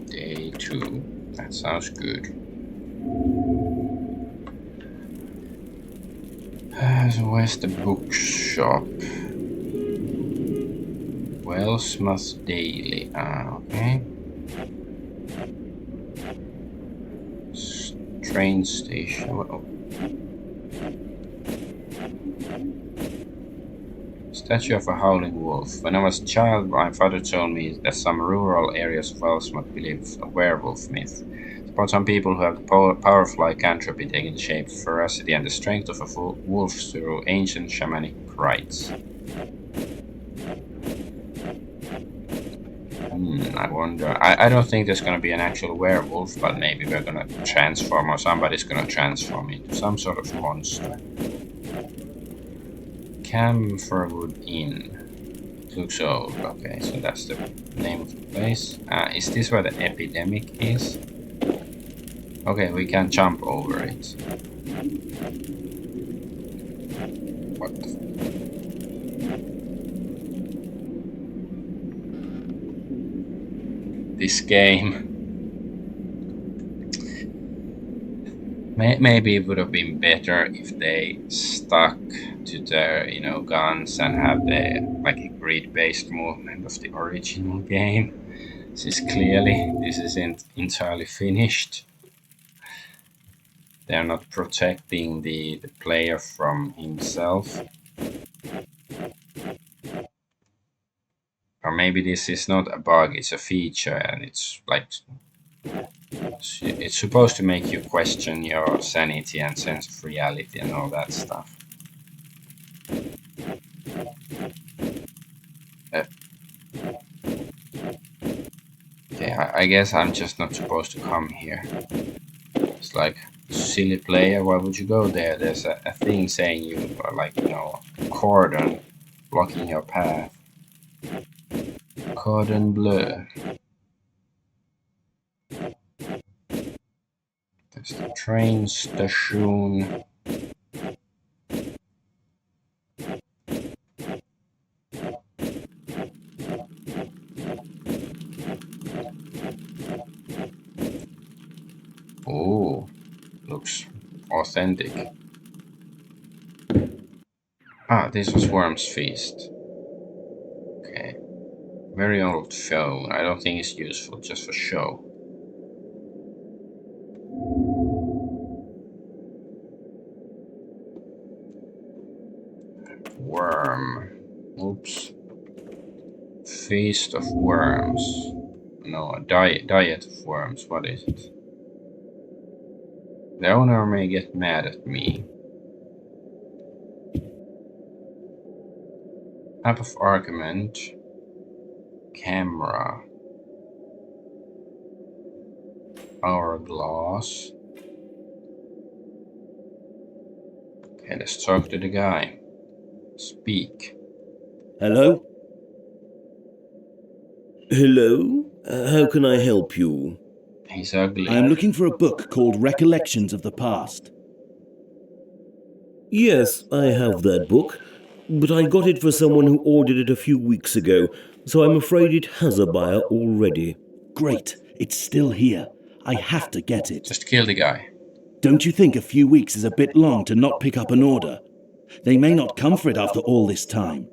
Day 2. That sounds good. So where's the bookshop? Wellsmouth Daily. Ah, okay. Train station. Oh. Statue of a howling wolf. When I was a child, my father told me that some rural areas of Wellsmouth believe a werewolf myth. It's about some people who have the powerful lycanthropy taking the shape, ferocity, and the strength of a wolf through ancient shamanic rites. I wonder. I don't think there's gonna be an actual werewolf, but maybe we're gonna transform, or somebody's gonna transform into some sort of monster. Camphorwood Inn. Looks old. Okay, so that's the name of the place. Is this where the epidemic is? Okay, we can jump over it. What the... This game. Maybe it would have been better if they stuck to their, guns and have the like a grid-based movement of the original game. This isn't entirely finished. They're not protecting the player from himself. Or maybe this is not a bug, it's a feature, and it's like it's supposed to make you question your sanity and sense of reality and all that stuff. Okay, I guess I'm just not supposed to come here. It's like, silly player, why would you go there? There's a thing saying you are like, cordon blocking your path. Cordon bleu. There's the train station. Oh, looks authentic. Ah, this was Worm's Feast. Okay. Very old phone. I don't think it's useful, just for show. Worm. Oops. Feast of Worms. No, a diet of worms. What is it? The owner may get mad at me. Map of argument. Camera. Hourglass. Okay, let's talk to the guy. Speak. Hello? Hello? How can I help you? He's ugly. I am looking for a book called Recollections of the Past. Yes, I have that book, but I got it for someone who ordered it a few weeks ago, so I'm afraid it has a buyer already. Great, it's still here. I have to get it. Just kill the guy. Don't you think a few weeks is a bit long to not pick up an order? They may not come for it after all this time.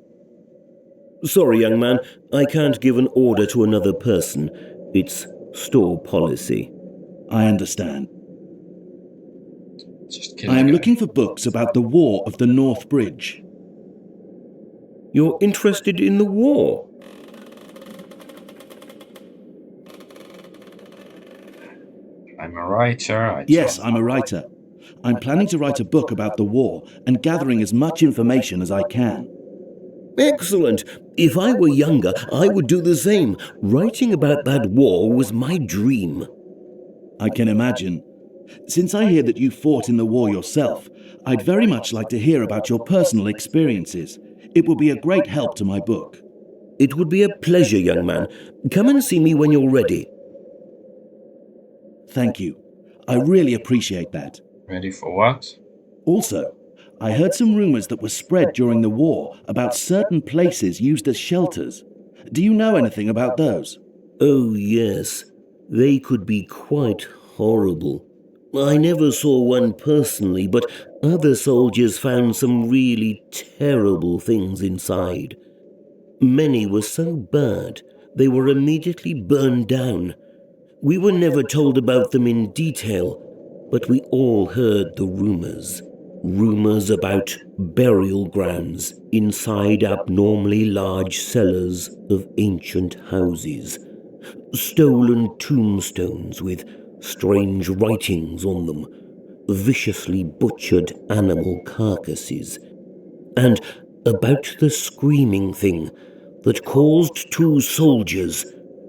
Sorry, young man, I can't give an order to another person. It's store policy. I understand. Just kill I the am guy. looking for books about the War of the North Bridge. You're interested in the war? I'm a writer. Yes, I'm a writer. I'm planning to write a book about the war and gathering as much information as I can. Excellent. If I were younger, I would do the same. Writing about that war was my dream. I can imagine. Since I hear that you fought in the war yourself, I'd very much like to hear about your personal experiences. It will be a great help to my book. It would be a pleasure, young man. Come and see me when you're ready. Thank you. I really appreciate that. Ready for what? Also, I heard some rumors that were spread during the war about certain places used as shelters. Do you know anything about those? Oh, yes. They could be quite horrible. I never saw one personally, but other soldiers found some really terrible things inside. Many were so bad, they were immediately burned down. We were never told about them in detail, but we all heard the rumors. Rumors about burial grounds inside abnormally large cellars of ancient houses. Stolen tombstones with strange writings on them. Viciously butchered animal carcasses. And about the screaming thing that caused two soldiers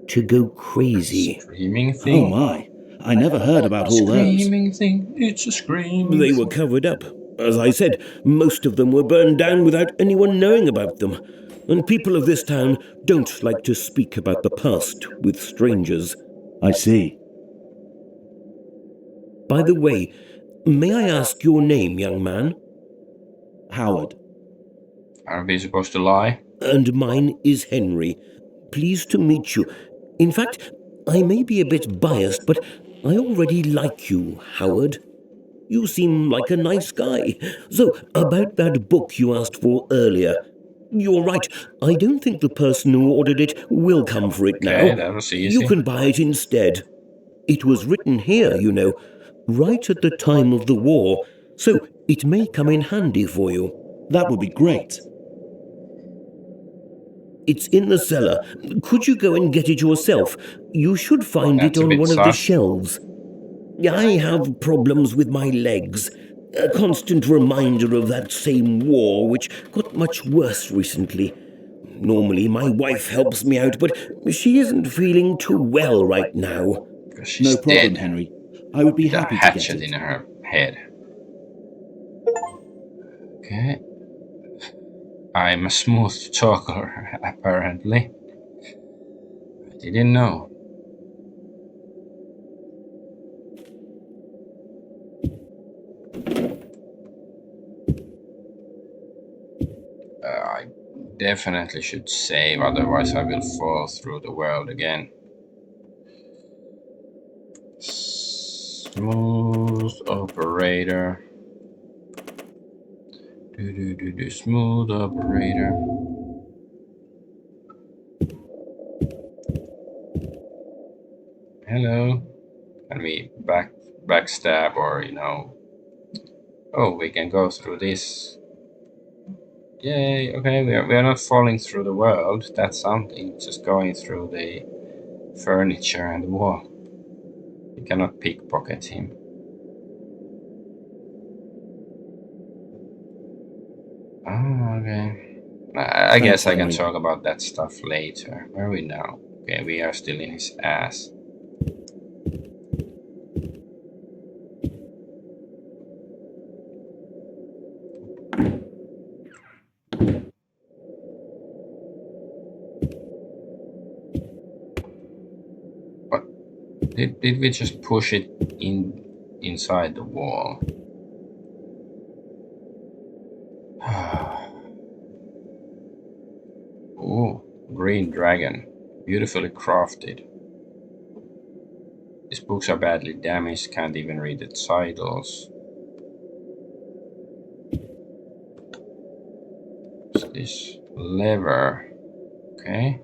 to go crazy. Screaming Oh thing? my, I never heard about all those. Screaming thing. It's a screaming They were thing. covered up. As I said, most of them were burned down without anyone knowing about them. And people of this town don't like to speak about the past with strangers. I see. By the way, may I ask your name, young man? Howard. Are we supposed to lie? And mine is Henry. Pleased to meet you. In fact, I may be a bit biased, but I already like you, Howard. You seem like a nice guy. So, about that book you asked for earlier. You're right, I don't think the person who ordered it will come for it now. Okay, that was easy. You can buy it instead. It was written here, you know, right at the time of the war, so it may come in handy for you. That would be great. It's in the cellar. Could you go and get it yourself? You should find That's it a on bit one of the soft. shelves. I have problems with my legs. A constant reminder of that same war, which got much worse recently. Normally my wife helps me out, but she isn't feeling too well right now. Because she's No problem, dead. Henry. I would be With a happy to get hatchet it. in her head. Okay. I'm a smooth talker, apparently. I didn't know. I definitely should save, otherwise I will fall through the world again. Smooth operator. Do smooth operator. Hello. Can we backstab or Oh, we can go through this. Yay, okay, we are not falling through the world. That's something. Just going through the furniture and the wall. We cannot pickpocket him. Oh, okay. I guess I can Henry. talk about that stuff later. Where are we now? Okay, we are still in his ass. Did we just push it inside the wall? Oh, green dragon. Beautifully crafted. These books are badly damaged, can't even read the titles. What's this? Lever. Okay.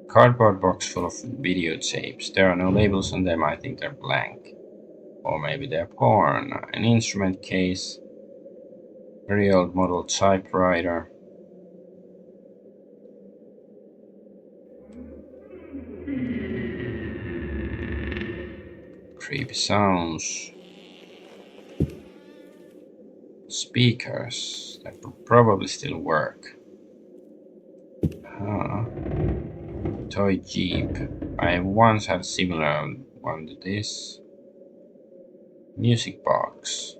Cardboard box full of videotapes. There are no labels on them, I think they're blank. Or maybe they're porn. An instrument case. Very old model typewriter. Creepy sounds. Speakers. That would probably still work. Huh. Toy Jeep. I once had a similar one to this. Music box.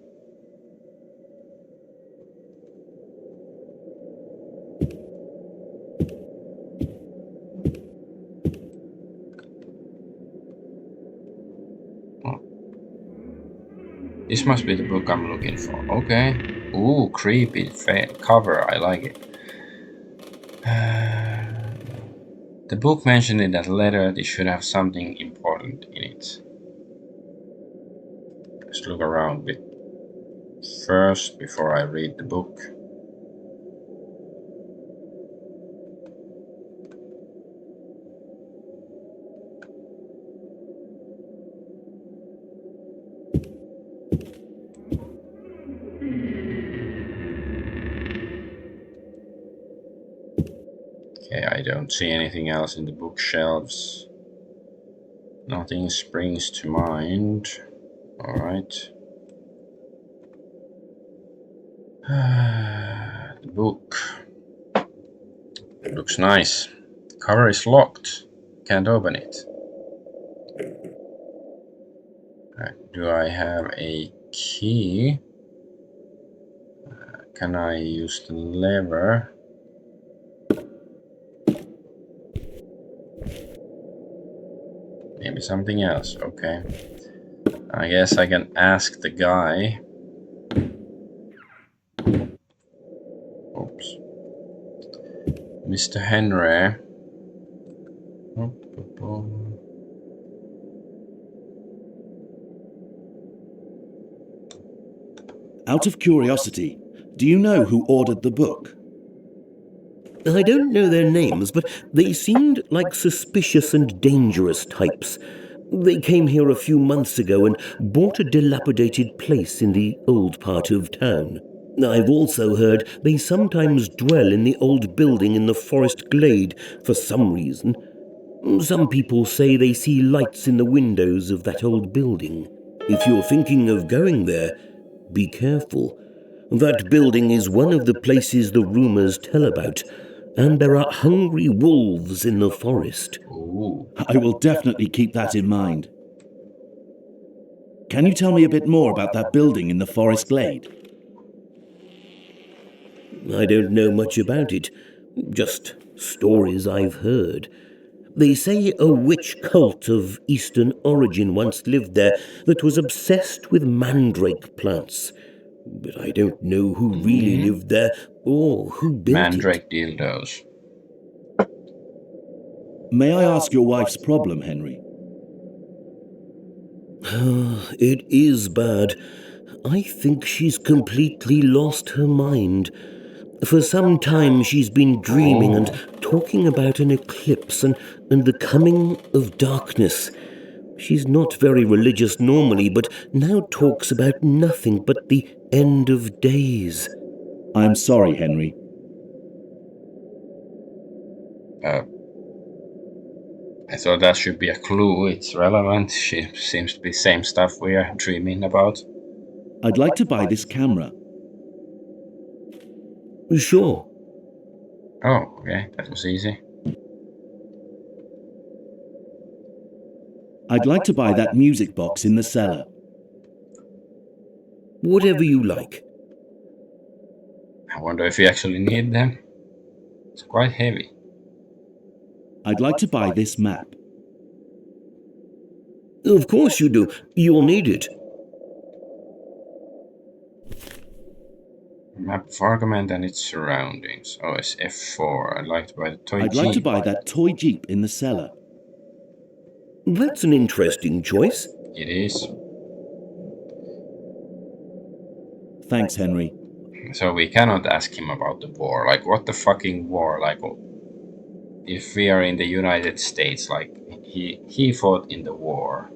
Oh. This must be the book I'm looking for. Okay. Ooh, creepy cover. I like it. The book mentioned in that letter they should have something important in it. Let's look around a bit first before I read the book. Okay, I don't see anything else in the bookshelves. Nothing springs to mind. Alright. The book. It looks nice. The cover is locked. Can't open it. Do I have a key? Can I use the lever? Maybe something else. Okay. I guess I can ask the guy. Oops. Mr. Henry. Out of curiosity, do you know who ordered the book? I don't know their names, but they seemed like suspicious and dangerous types. They came here a few months ago and bought a dilapidated place in the old part of town. I've also heard they sometimes dwell in the old building in the forest glade for some reason. Some people say they see lights in the windows of that old building. If you're thinking of going there, be careful. That building is one of the places the rumors tell about, and there are hungry wolves in the forest. Ooh. I will definitely keep that in mind. Can you tell me a bit more about that building in the forest glade? I don't know much about it, just stories I've heard. They say a witch cult of Eastern origin once lived there that was obsessed with mandrake plants. But I don't know who really lived there or who built Mandrake dildos. May I ask your wife's problem, Henry? it. It is bad. I think she's completely lost her mind. For some time she's been dreaming and talking about an eclipse and the coming of darkness. She's not very religious normally, but now talks about nothing but the end of days. I'm sorry, Henry. I thought that should be a clue. It's relevant. She seems to be the same stuff we are dreaming about. I'd like to buy this camera. Sure. Oh, okay. That was easy. I'd like to buy that music box in the cellar. Whatever you like. I wonder if you actually need them. It's quite heavy. I'd like to buy this map. Of course you do. You'll need it. Map of Argonaut and its surroundings. Oh, it's F4. I'd like to buy the toy I'd jeep. like to buy that toy jeep in the cellar. That's an interesting choice. It is. Thanks, Henry. So we cannot ask him about the war. Like, what the fucking war? Like, if we are in the United States, like, he fought in the war.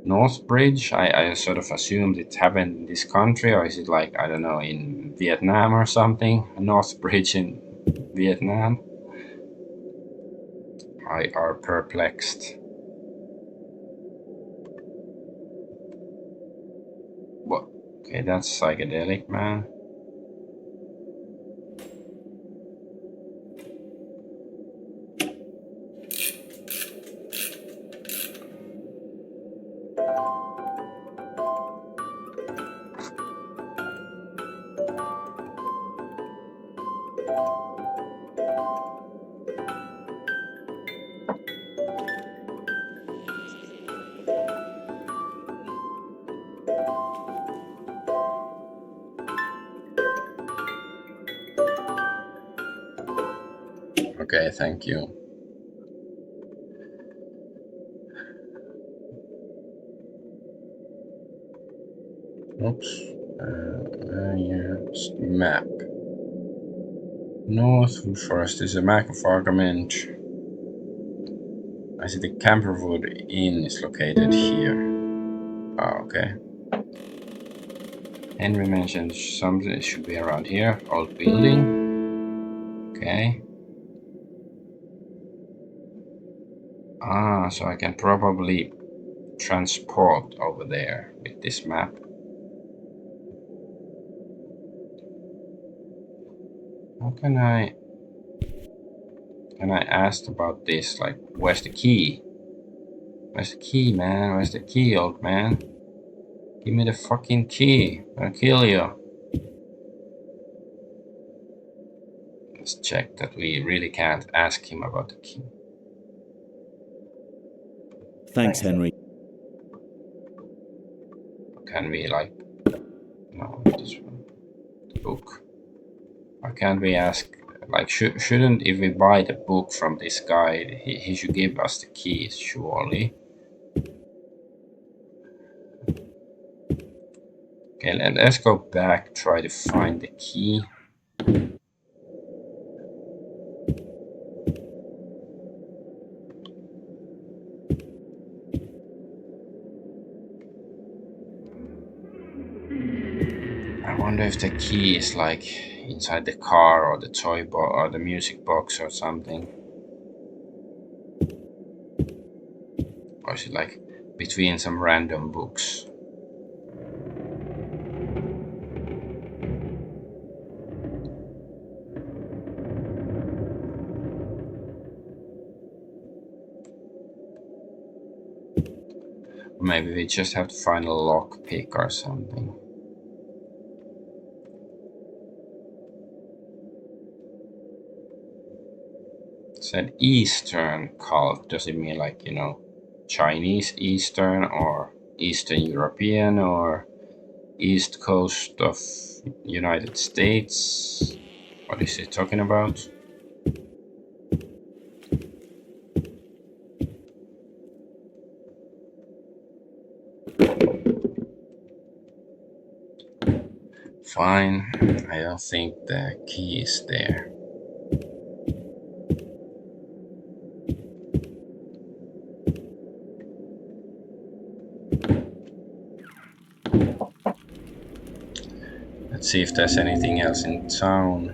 North Bridge, I sort of assumed it happened in this country, or is it like, I don't know, in Vietnam or something? A North Bridge in Vietnam? I are perplexed. What? Okay, that's psychedelic, man. Okay, thank you. Oops. Yeah, map. Northwood Forest is a map of Argonaut. I see the Camperwood Inn is located here. Oh, okay. Henry mentioned something, it should be around here. Old building. Okay. Ah, so I can probably transport over there with this map. How can I ask about this? Like, where's the key? Where's the key, man? Where's the key, old man? Give me the fucking key. I'll kill you. Let's check that we really can't ask him about the key. Thanks, Henry. Can we, like... No, this one. The book. Or can't we ask... Like, shouldn't, if we buy the book from this guy, he should give us the keys, surely. Okay, let's go back, try to find the key. I wonder if the key is like inside the car or the toy box or the music box or something. Or is it like between some random books? Maybe we just have to find a lock pick or something. It said Eastern cult. Does it mean like, you know, Chinese Eastern or Eastern European or East Coast of United States? What is it talking about? Fine, I don't think the key is there. Let's see if there's anything else in town.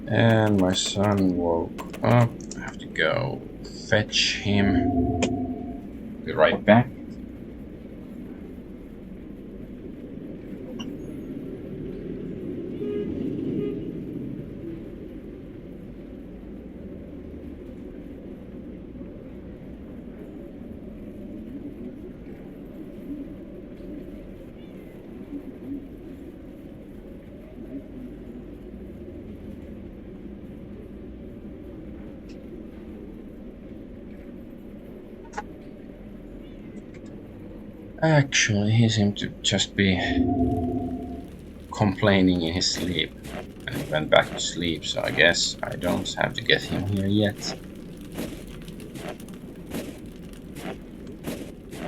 And my son woke up. I have to go fetch him. Be right back. Actually, he seemed to just be complaining in his sleep. And he went back to sleep, so I guess I don't have to get him here yet.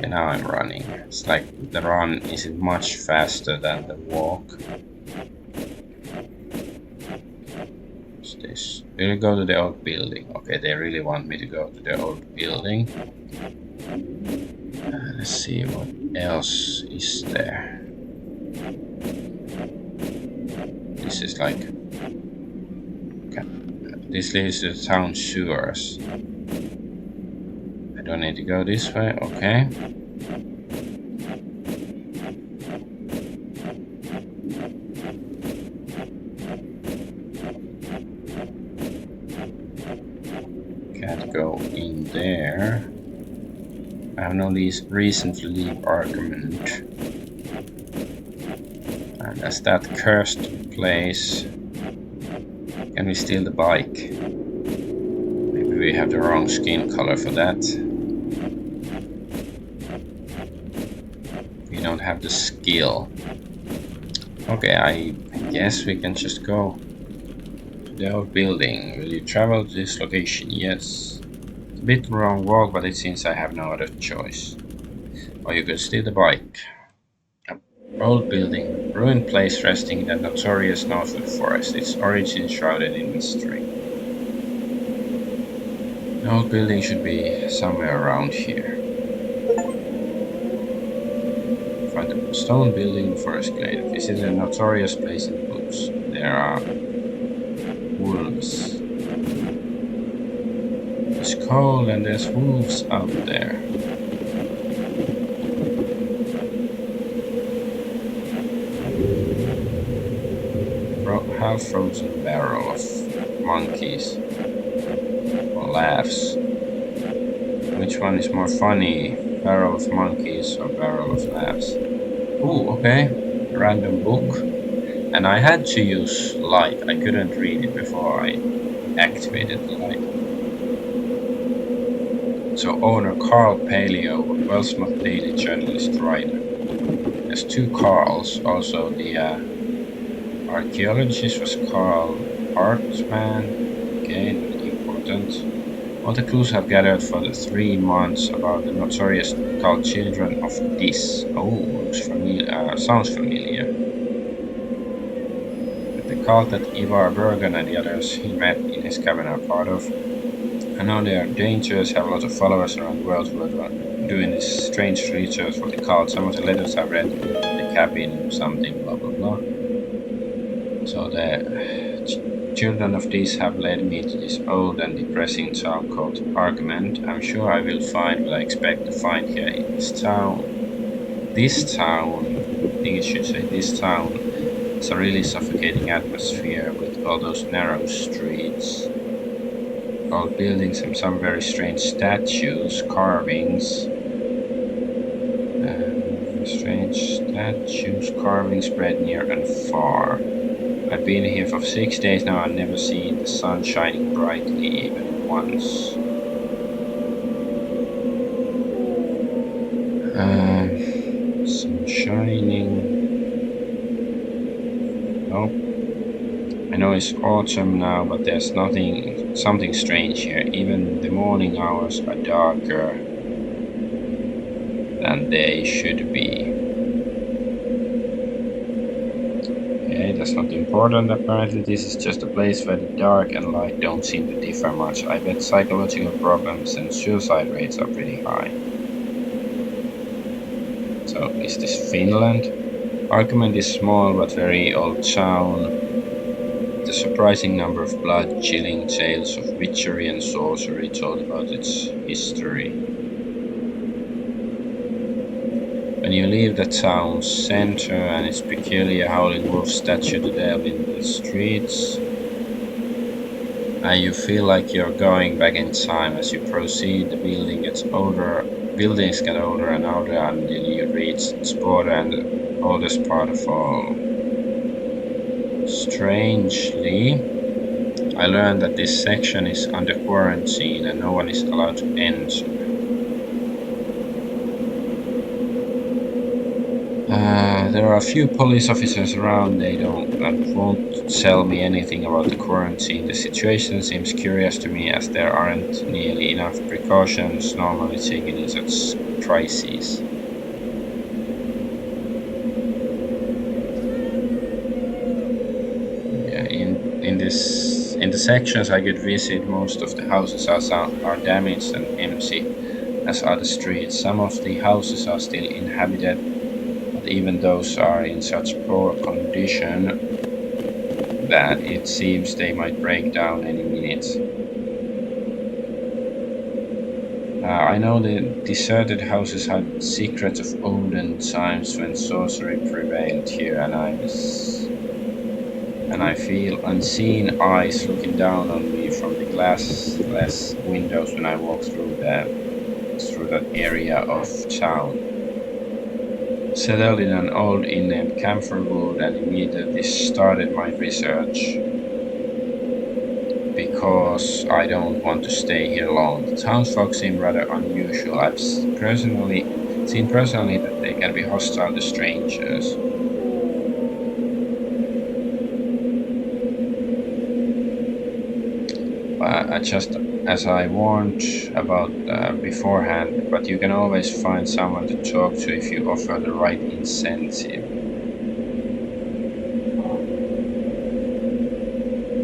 And now I'm running. It's like the run isn't much faster than the walk. What's this? We'll go to the old building. Okay, they really want me to go to the old building. Let's see what else is there. This is like... Okay. This leads to the town sewers. I don't need to go this way, okay. Can't go in there. I have no reason to leave Argonaut. And that's that cursed place. Can we steal the bike? Maybe we have the wrong skin color for that. We don't have the skill. Okay, I guess we can just go to the old building. Will you travel to this location? Yes. It's a bit wrong walk, but it seems I have no other choice. Or you could steal the bike. Old building, ruined place resting in the notorious Northwood Forest, its origin shrouded in mystery. The old building should be somewhere around here. Find the stone building in Forest Glade. This is a notorious place in the woods. There are wolves. It's cold and there's wolves out there. Half-frozen barrel of monkeys or laughs. Which one is more funny? Barrel of monkeys or barrel of laughs? Ooh, okay. Random book. And I had to use light. I couldn't read it before I activated the light. So owner Carl Paleo, Wellsmouth Daily journalist writer. There's two Carls, also the archaeologist was Carl Hartman. Okay, not important. All the clues I've gathered for the 3 months about the notorious cult Children of This. Oh, looks familiar, sounds familiar. The cult that Ivar Bergen and the others he met in his cabin are part of. I know they are dangerous, have a lot of followers around the world who are doing this strange research for the cult. Some of the letters I've read, the cabin, something, blah blah blah. So the children of these have led me to this old and depressing town called Argonaut. I'm sure I will find what I expect to find here in this town. This town, I think it should say this town, it's a really suffocating atmosphere with all those narrow streets, old buildings and some very strange statues, carvings. Strange statues, carvings spread near and far. I've been here for 6 days now. I've never seen the sun shining brightly even once. Sun shining. Nope. I know it's autumn now, but there's something strange here. Even the morning hours are darker than they should be. That's not important. Apparently this is just a place where the dark and light don't seem to differ much. I bet psychological problems and suicide rates are pretty high. So is this Finland? Argonaut is small but very old town. The surprising number of blood-chilling tales of witchery and sorcery told about its history. When you leave the town's center and its peculiar howling wolf statue to delve into the streets, you feel like you're going back in time. As you proceed, the buildings get older and older until you reach its border and the oldest part of all. Strangely, I learned that this section is under quarantine and no one is allowed to enter. There are a few police officers around. They don't and won't tell me anything about the quarantine. The situation seems curious to me as there aren't nearly enough precautions normally taken in such crises. Yeah, in the sections I could visit, most of the houses are damaged and empty, as are the streets. Some of the houses are still inhabited, but even those are in such poor condition that it seems they might break down any minute. I know the deserted houses had secrets of olden times when sorcery prevailed here, and I feel unseen eyes looking down on me from the glassless windows when I walk through that area of town. Settled in an old inn named Camphor Wood and immediately started my research because I don't want to stay here long. The townsfolk seem rather unusual. I've seen personally that they can be hostile to strangers. Just as I warned about beforehand, but you can always find someone to talk to if you offer the right incentive.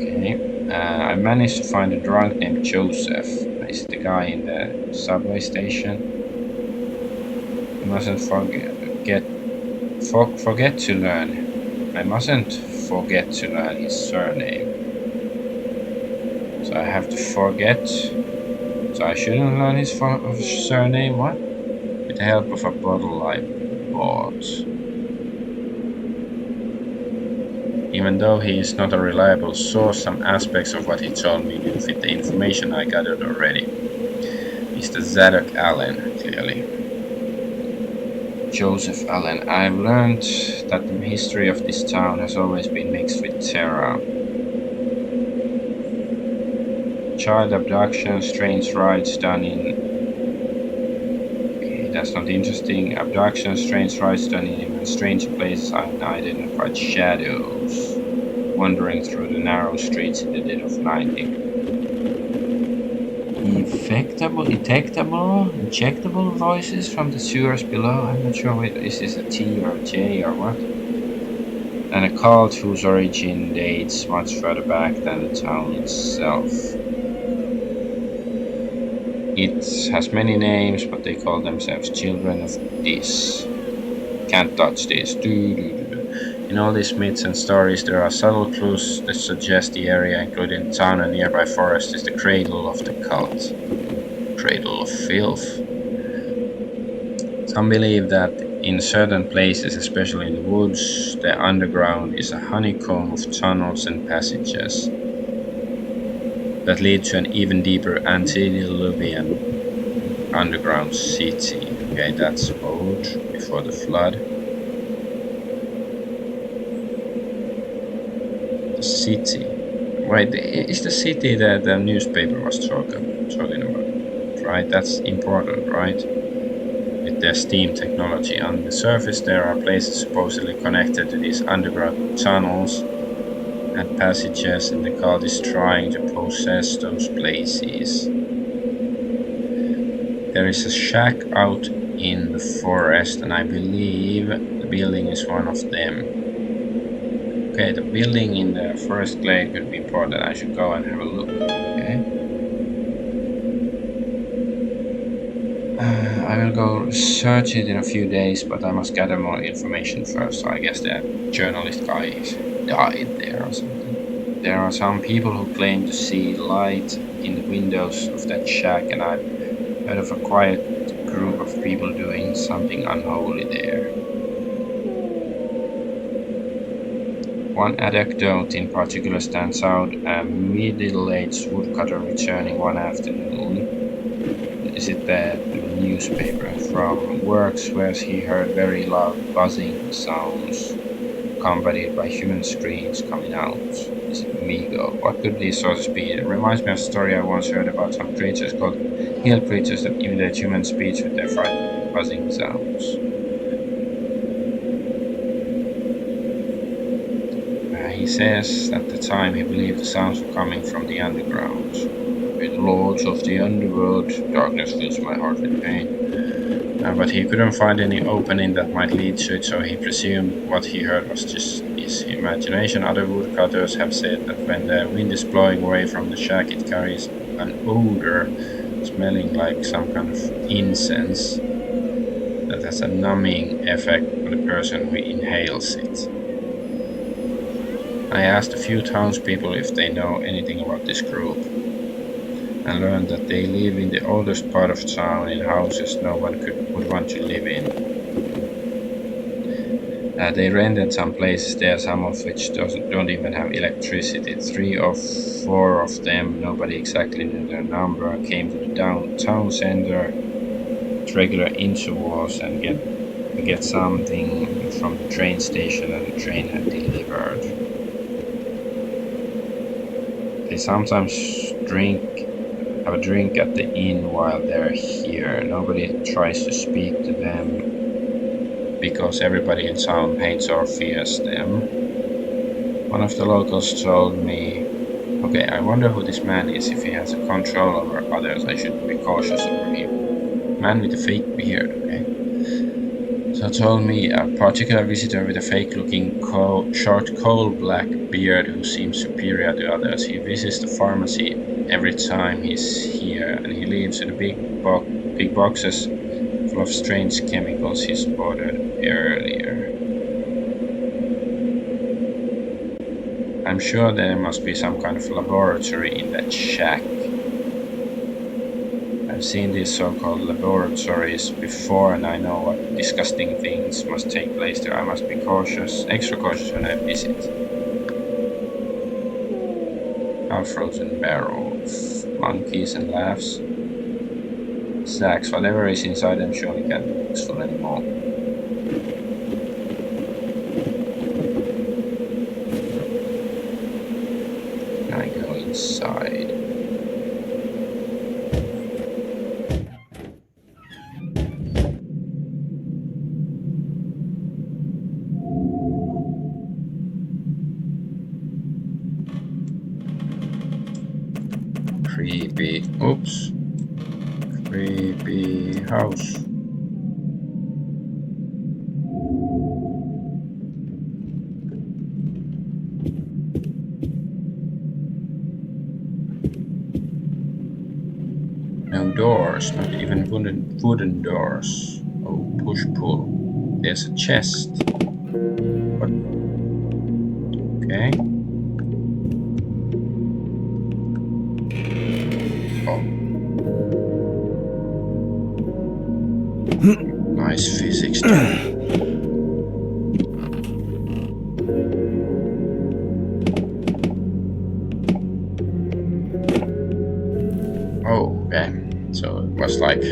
Okay. I managed to find a drunk named Joseph. He's the guy in the subway station. I mustn't forget to learn. I mustn't forget to learn his surname. So I have to forget. So I shouldn't learn his surname. What? With the help of a bottle I bought. Even though he is not a reliable source, some aspects of what he told me do fit the information I gathered already. Mr. Zadok Allen, clearly. Joseph Allen. I've learned that the history of this town has always been mixed with terror. Child abduction, strange rites done in... Okay, that's not interesting. Abduction, strange rites done in even stranger places, unidentified shadows wandering through the narrow streets in the dead of night. Injectable voices from the sewers below. I'm not sure whether is this a T or a J or what. And a cult whose origin dates much further back than the town itself. It has many names, but they call themselves Children of this. Can't touch this. In all these myths and stories, there are subtle clues that suggest the area, including the town and nearby forest, is the cradle of the cult. Cradle of filth. Some believe that in certain places, especially in the woods, the underground is a honeycomb of tunnels and passages that lead to an even deeper antediluvian underground city. Okay, that's old, before the flood. The city. Wait, is the city that the newspaper was talking about? Right, that's important, right? With their steam technology. On the surface, there are places supposedly connected to these underground tunnels and passages, and the cult is trying to possess those places. There is a shack out in the forest, and I believe the building is one of them. Okay, the building in the forest glade could be important. I should go and have a look. Okay. I will go search it in a few days, but I must gather more information first. So I guess the journalist guy died there or something. There are some people who claim to see light in the windows of that shack, and I've heard of a quiet group of people doing something unholy there. One anecdote in particular stands out: a middle-aged woodcutter returning one afternoon. Is it the newspaper? From works where he heard very loud buzzing sounds accompanied by human screams coming out. Is it Migo? What could these sources be? It reminds me of a story I once heard about some creatures called hill creatures that imitate human speech with their frightening buzzing sounds. says at the time he believed the sounds were coming from the underground. With the lords of the underworld, darkness fills my heart with pain. But he couldn't find any opening that might lead to it, so he presumed what he heard was just his imagination. Other woodcutters have said that when the wind is blowing away from the shack, it carries an odor smelling like some kind of incense that has a numbing effect on the person who inhales it. I asked a few townspeople if they know anything about this group, and learned that they live in the oldest part of town in houses no one would want to live in. They rented some places there, some of which don't even have electricity. 3 or 4 of them, nobody exactly knew their number, came to the town center, regular intervals, and get something from the train station that the train had delivered. They sometimes have a drink at the inn while they're here. Nobody tries to speak to them because everybody in town hates or fears them. One of the locals told me, okay, I wonder who this man is. If he has a control over others, I should be cautious over him. Man with a fake beard, okay? So told me a particular visitor with a fake-looking short coal-black beard who seems superior to others. He visits the pharmacy every time he's here, and he leaves with big boxes full of strange chemicals he spotted earlier. I'm sure there must be some kind of laboratory in that shack. I've seen these so-called laboratories before, and I know what disgusting things must take place there. I must be extra cautious when I visit. Half-frozen barrels, monkeys and laughs. Sacks, whatever is inside them surely can't be useful anymore. I go inside. Creepy house. No doors, not even wooden doors. Oh, push-pull. There's a chest. What? Okay. Nice physics. Oh, okay. So it was like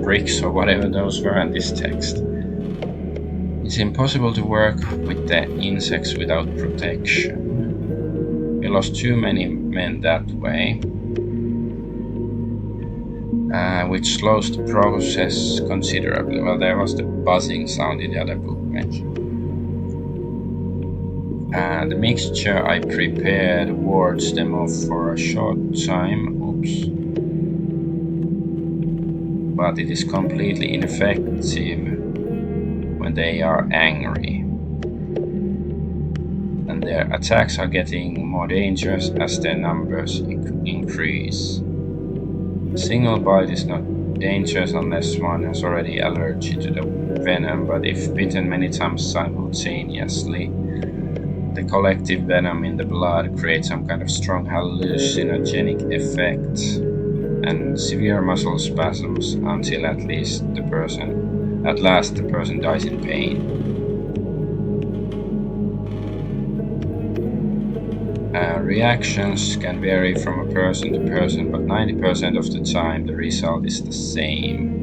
bricks or whatever those were, and this text. It's impossible to work with the insects without protection. We lost too many men that way. Which slows the process considerably. Well, there was the buzzing sound in the other book mentioned. The mixture I prepared wards them off for a short time. Oops. But it is completely ineffective when they are angry. And their attacks are getting more dangerous as their numbers increase. A single bite is not dangerous unless one is already allergic to the venom, but if bitten many times simultaneously, the collective venom in the blood creates some kind of strong hallucinogenic effect and severe muscle spasms until at last the person dies in pain. Reactions can vary from a person to person, but 90% of the time the result is the same.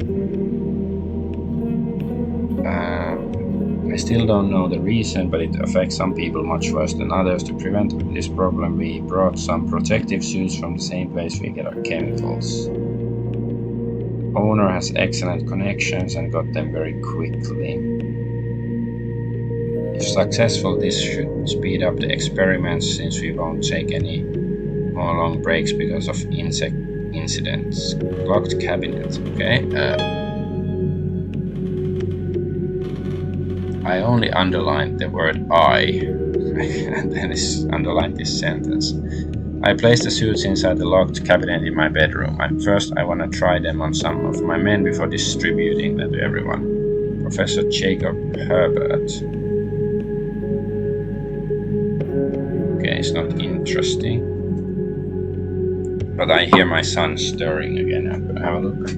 I still don't know the reason, but it affects some people much worse than others. To prevent this problem, we brought some protective suits from the same place we get our chemicals. Owner has excellent connections and got them very quickly. If successful, this should speed up the experiments since we won't take any more long breaks because of insect incidents. Locked cabinet. Okay. I only underlined the word I, and then underlined this sentence. I placed the suits inside the locked cabinet in my bedroom. First, I want to try them on some of my men before distributing them to everyone. Professor Jacob Herbert. Okay, it's not interesting. But I hear my son stirring again. Have a look.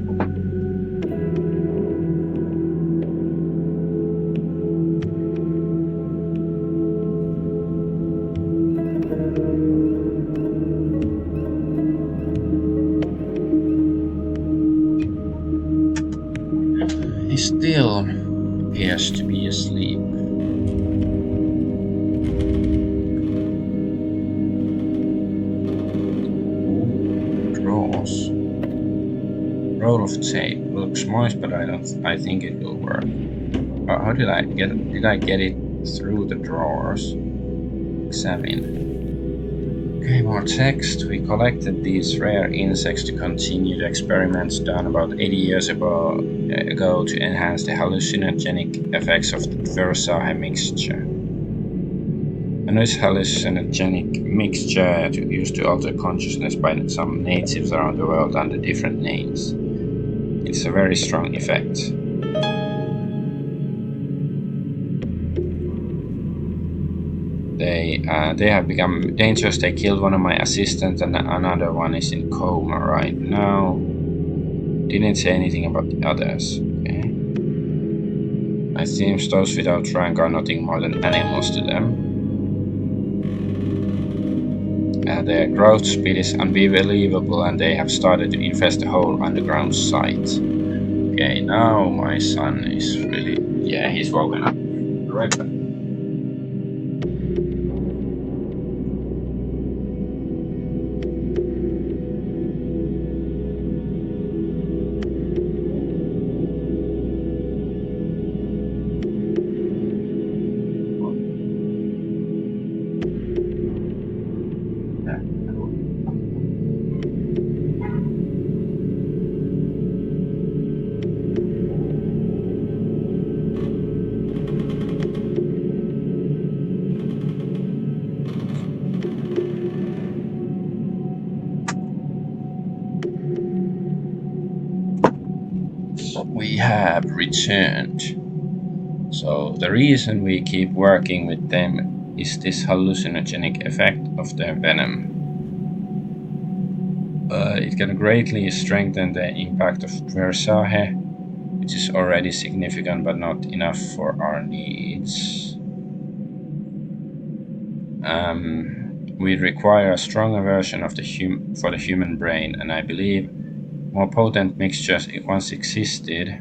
He still appears to be asleep. Drawers. Roll of tape. Looks moist, but I think it will work. How did I get it? Did I get it through the drawers? Examine. Okay, more text. We collected these rare insects to continue the experiments done about 80 years ago to enhance the hallucinogenic effects of the Versailles mixture. And this hallucinogenic mixture used to alter consciousness by some natives around the world under different names. It's a very strong effect. They have become dangerous. They killed one of my assistants and another one is in coma right now. Didn't say anything about the others. Okay. It seems those without rank are nothing more than animals to them. Their growth speed is unbelievable and they have started to infest the whole underground site. Okay, now my son is really... yeah, he's woken up. Right back. We have returned. So the reason we keep working with them is this hallucinogenic effect of their venom. It can greatly strengthen the impact of Versailles, which is already significant but not enough for our needs. We require a stronger version of for the human brain, and I believe more potent mixtures once existed,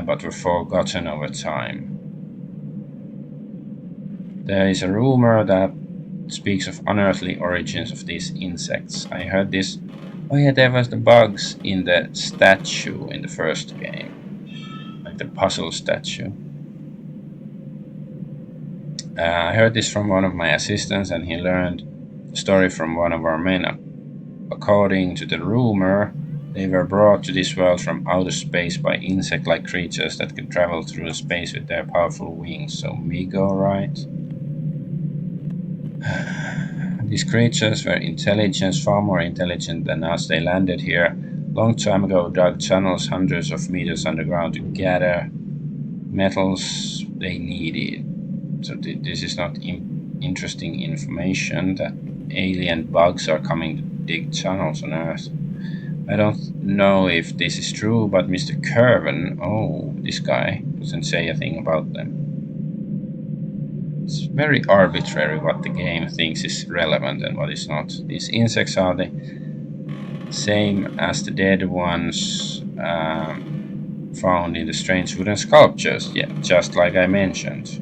but were forgotten over time. There is a rumor that speaks of unearthly origins of these insects. I heard this. Oh yeah, there was the bugs in the statue in the first game, like the puzzle statue. I heard this from one of my assistants, and he learned the story from one of our men. According to the rumor, they were brought to this world from outer space by insect-like creatures that could travel through space with their powerful wings. So Migo, right? These creatures were intelligent, far more intelligent than us. They landed here long time ago, dug tunnels hundreds of meters underground to gather metals they needed. So this is not interesting information that alien bugs are coming to dig tunnels on Earth. I don't know if this is true, but Mr. Curven, this guy, doesn't say a thing about them. It's very arbitrary what the game thinks is relevant and what is not. These insects are the same as the dead ones found in the strange wooden sculptures, yeah, just like I mentioned.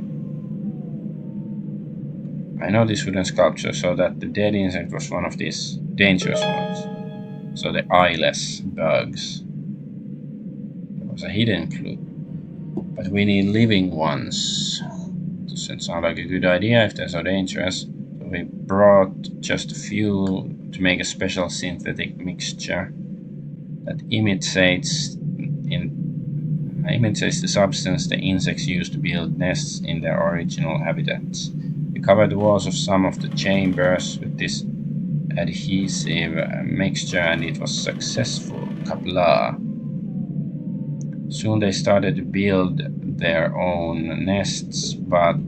I know this wooden sculpture, so that the dead insect was one of these dangerous ones. So the eyeless bugs. There was a hidden clue. But we need living ones. Doesn't sound like a good idea if they're so dangerous. So we brought just a few to make a special synthetic mixture that imitates the substance the insects use to build nests in their original habitats. We covered the walls of some of the chambers with this adhesive mixture and it was successful. Kapla. Soon they started to build their own nests, but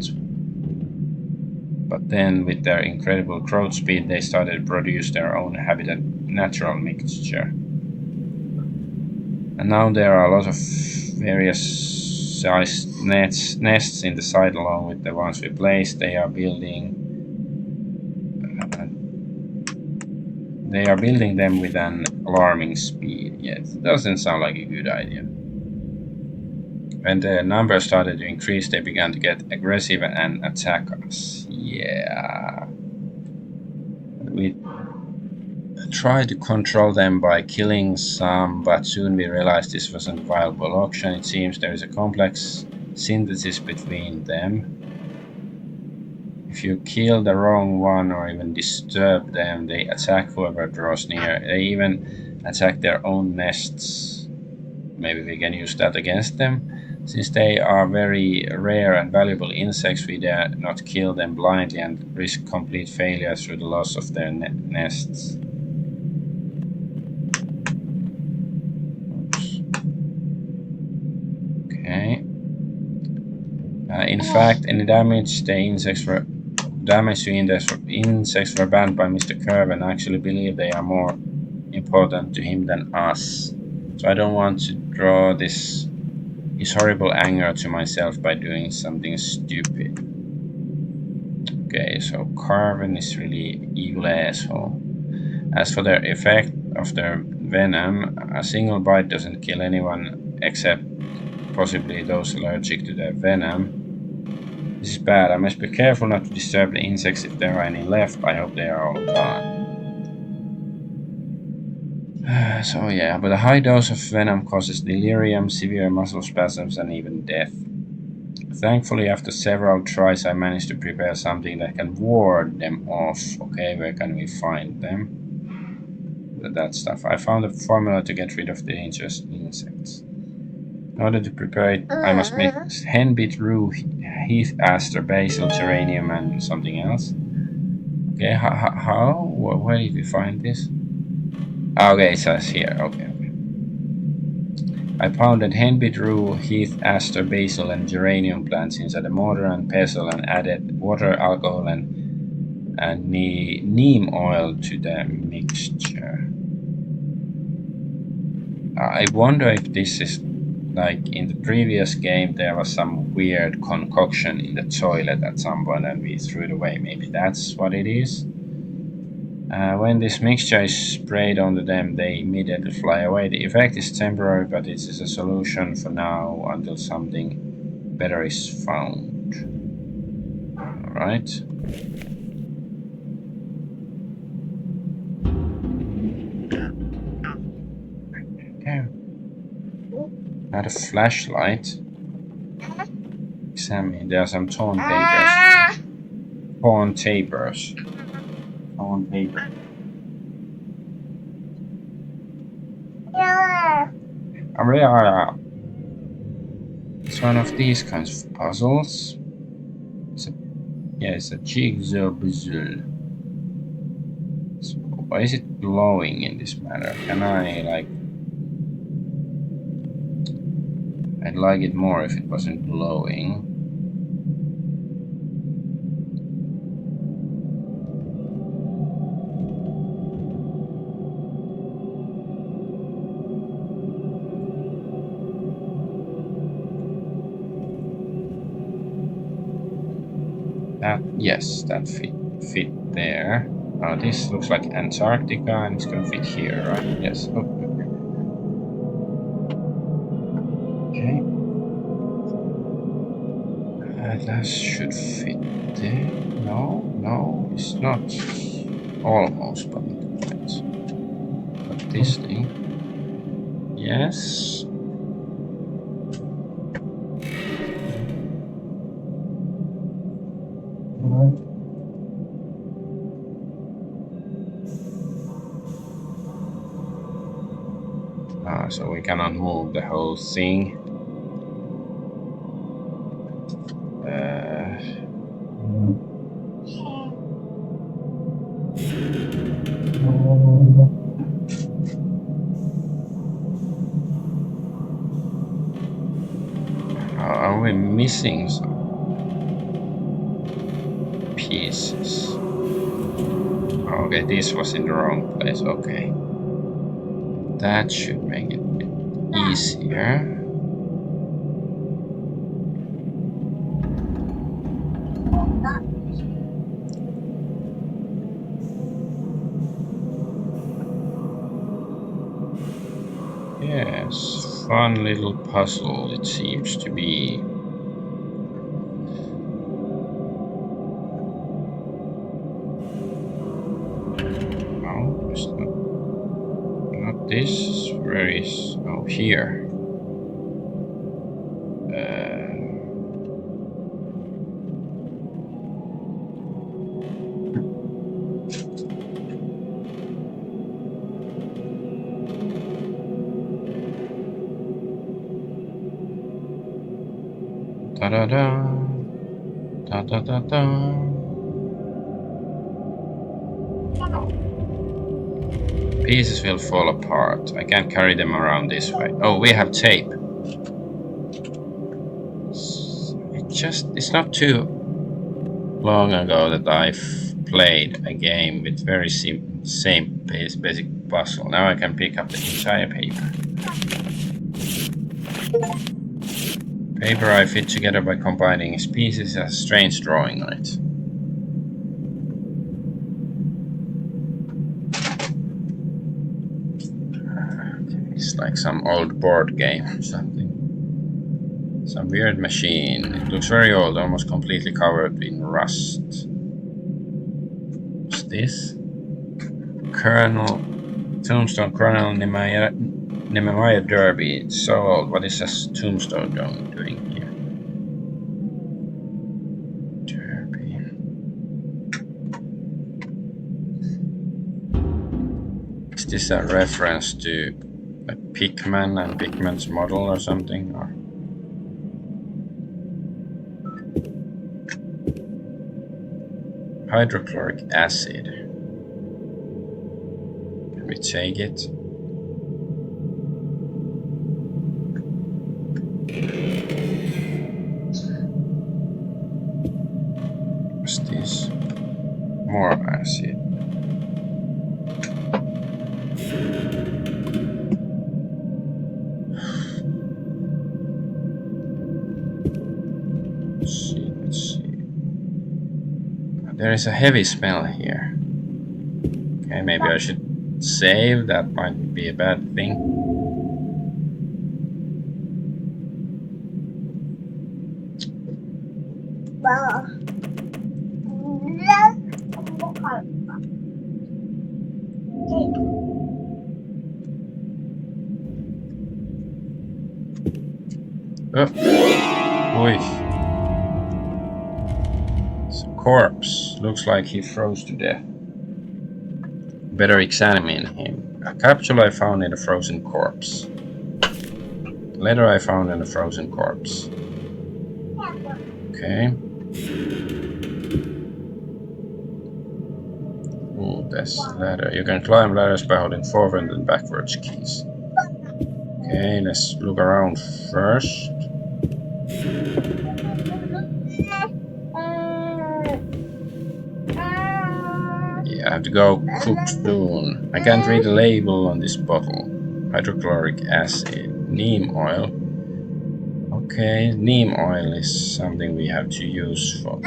then with their incredible growth speed they started to produce their own habitat natural mixture. And now there are a lot of various sized nests in the site along with the ones we placed. They are building them with an alarming speed. Yeah, it doesn't sound like a good idea. When the numbers started to increase, they began to get aggressive and attack us. Yeah. We tried to control them by killing some, but soon we realized this wasn't a viable option. It seems there is a complex synthesis between them. If you kill the wrong one or even disturb them, they attack whoever draws near. They even attack their own nests. Maybe we can use that against them. Since they are very rare and valuable insects, we dare not kill them blindly and risk complete failure through the loss of their nests. Okay. In fact, any damage to insects were banned by Mr. Curve, and I actually believe they are more important to him than us. So I don't want to draw his horrible anger to myself by doing something stupid. Okay, so Carven is really evil asshole. As for the effect of their venom, a single bite doesn't kill anyone except possibly those allergic to their venom. This is bad. I must be careful not to disturb the insects if there are any left. I hope they are all gone. So yeah, but a high dose of venom causes delirium, severe muscle spasms, and even death. Thankfully, after several tries, I managed to prepare something that can ward them off. Okay, where can we find them? That stuff. I found a formula to get rid of the dangerous insects. In order to prepare it, I must make henbit, rue, heath aster, basil, geranium, and something else. Okay, how? Where did we find this? Okay, it says here. Okay. I pounded henbit, rue, heath, aster, basil, and geranium plants inside a mortar and pestle and added water, alcohol, and neem oil to the mixture. I wonder if this is like in the previous game there was some weird concoction in the toilet at some point and we threw it away. Maybe that's what it is. When this mixture is sprayed onto them, they immediately fly away. The effect is temporary, but it is a solution for now until something better is found. Alright. Okay. Got a flashlight. Examine. There are some torn papers. Torn papers. On paper. It's one of these kinds of puzzles. It's a jigsaw puzzle. So why is it glowing in this manner? Can I like? I'd like it more if it wasn't glowing. Yes, that fit there. This looks like Antarctica and it's gonna fit here, right? Yes. Okay. That should fit there. No, it's not. Almost, but not quite. But this thing. Yes. So we cannot move the whole thing. Are we missing some pieces? Okay, this was in the wrong place. Okay. That should make it a bit easier. Yes, fun little puzzle it seems to be. No, it's not this. Where is... Oh, here. Da-da-da. Da-da-da-da. Pieces will fall apart. I can't carry them around this way. Oh, we have tape. It's not too long ago that I've played a game with very same basic puzzle. Now I can pick up the entire paper. Paper I fit together by combining its pieces has a strange drawing on it. It's like some old board game or something. Some weird machine. It looks very old, almost completely covered in rust. What's this? Tombstone Colonel Nehemiah Derby. It's so old. What is this tombstone doing here? Derby. Is this a reference to a Pikmin and Pikmin's model or something? Or hydrochloric acid. Can we take it? What's this? More acid. Let's see. There is a heavy smell here. Okay, maybe I should save. That might be a bad thing. Oh, oi. It's a corpse. Looks like he froze to death. Better examine him. A capsule I found in a frozen corpse. Letter I found in a frozen corpse. Okay. Ooh, this ladder. You can climb ladders by holding forward and backwards keys. Okay, let's look around first. Yeah, I have to go cook soon. I can't read the label on this bottle. Hydrochloric acid, neem oil. Okay, neem oil is something we have to use for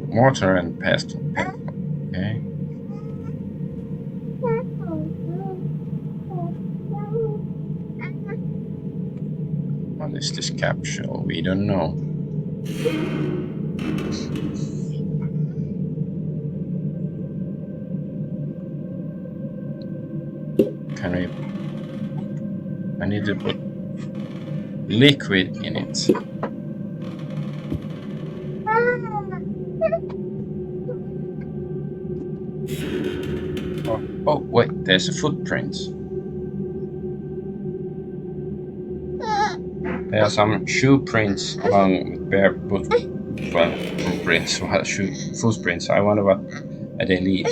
mortar and pestle. Okay. What is this capsule? We don't know. Can we... I need to put liquid in it. Oh, wait, there's a footprint. There are some shoe prints along with bare footprints. Well, footprints. I wonder what they lead.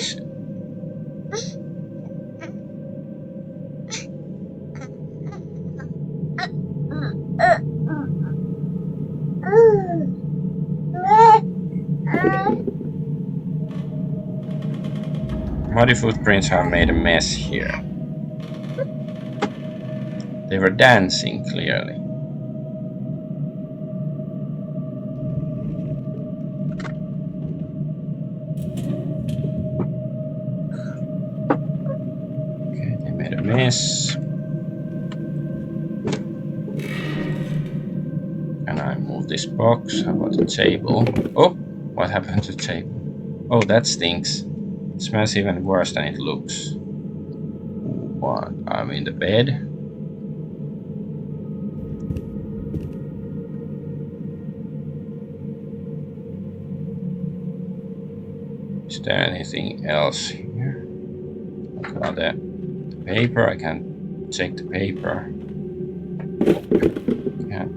Muddy footprints have made a mess here. They were dancing, clearly. Okay, they made a mess. Can I move this box? How about the table? Oh, what happened to the table? Oh, that stinks. It smells even worse than it looks. What? I'm in the bed. Is there anything else here? Okay, the paper. I can take the paper. Yeah.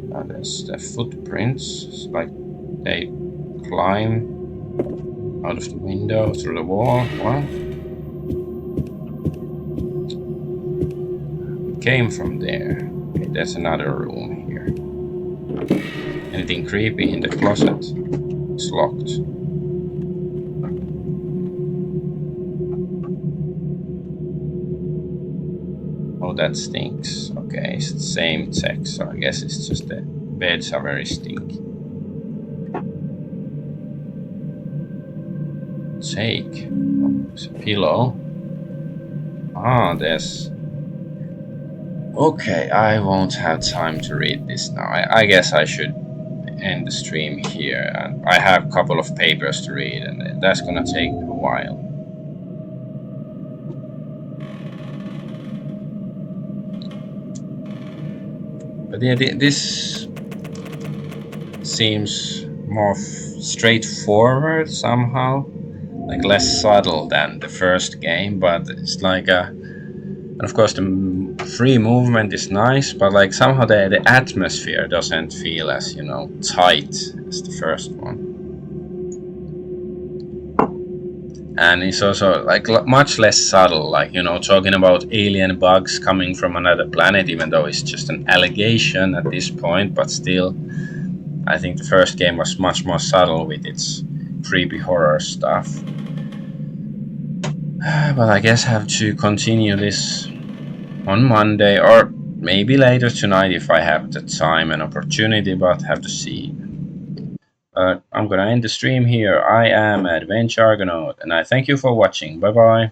Now there's the footprints. It's like they climb out of the window through the wall. What? We came from there. Okay, there's another room here. Anything creepy in the closet? It's locked. Oh, that stinks. Okay, it's the same text, so I guess it's just the beds are very stinky. Take. Oh, there's a pillow. Ah, there's... Okay, I won't have time to read this now. I guess I should end the stream here. And I have a couple of papers to read, and that's gonna take a while. But yeah, this seems more straightforward somehow, like less subtle than the first game. But it's like and of course the free movement is nice, but like somehow the atmosphere doesn't feel as, you know, tight as the first one. And it's also like much less subtle, like, you know, talking about alien bugs coming from another planet, even though it's just an allegation at this point. But still, I think the first game was much more subtle with its creepy horror stuff. But I guess I have to continue this on Monday, or maybe later tonight if I have the time and opportunity, but have to see. I'm gonna end the stream here. I am Adventure Argonaut, and I thank you for watching. Bye bye.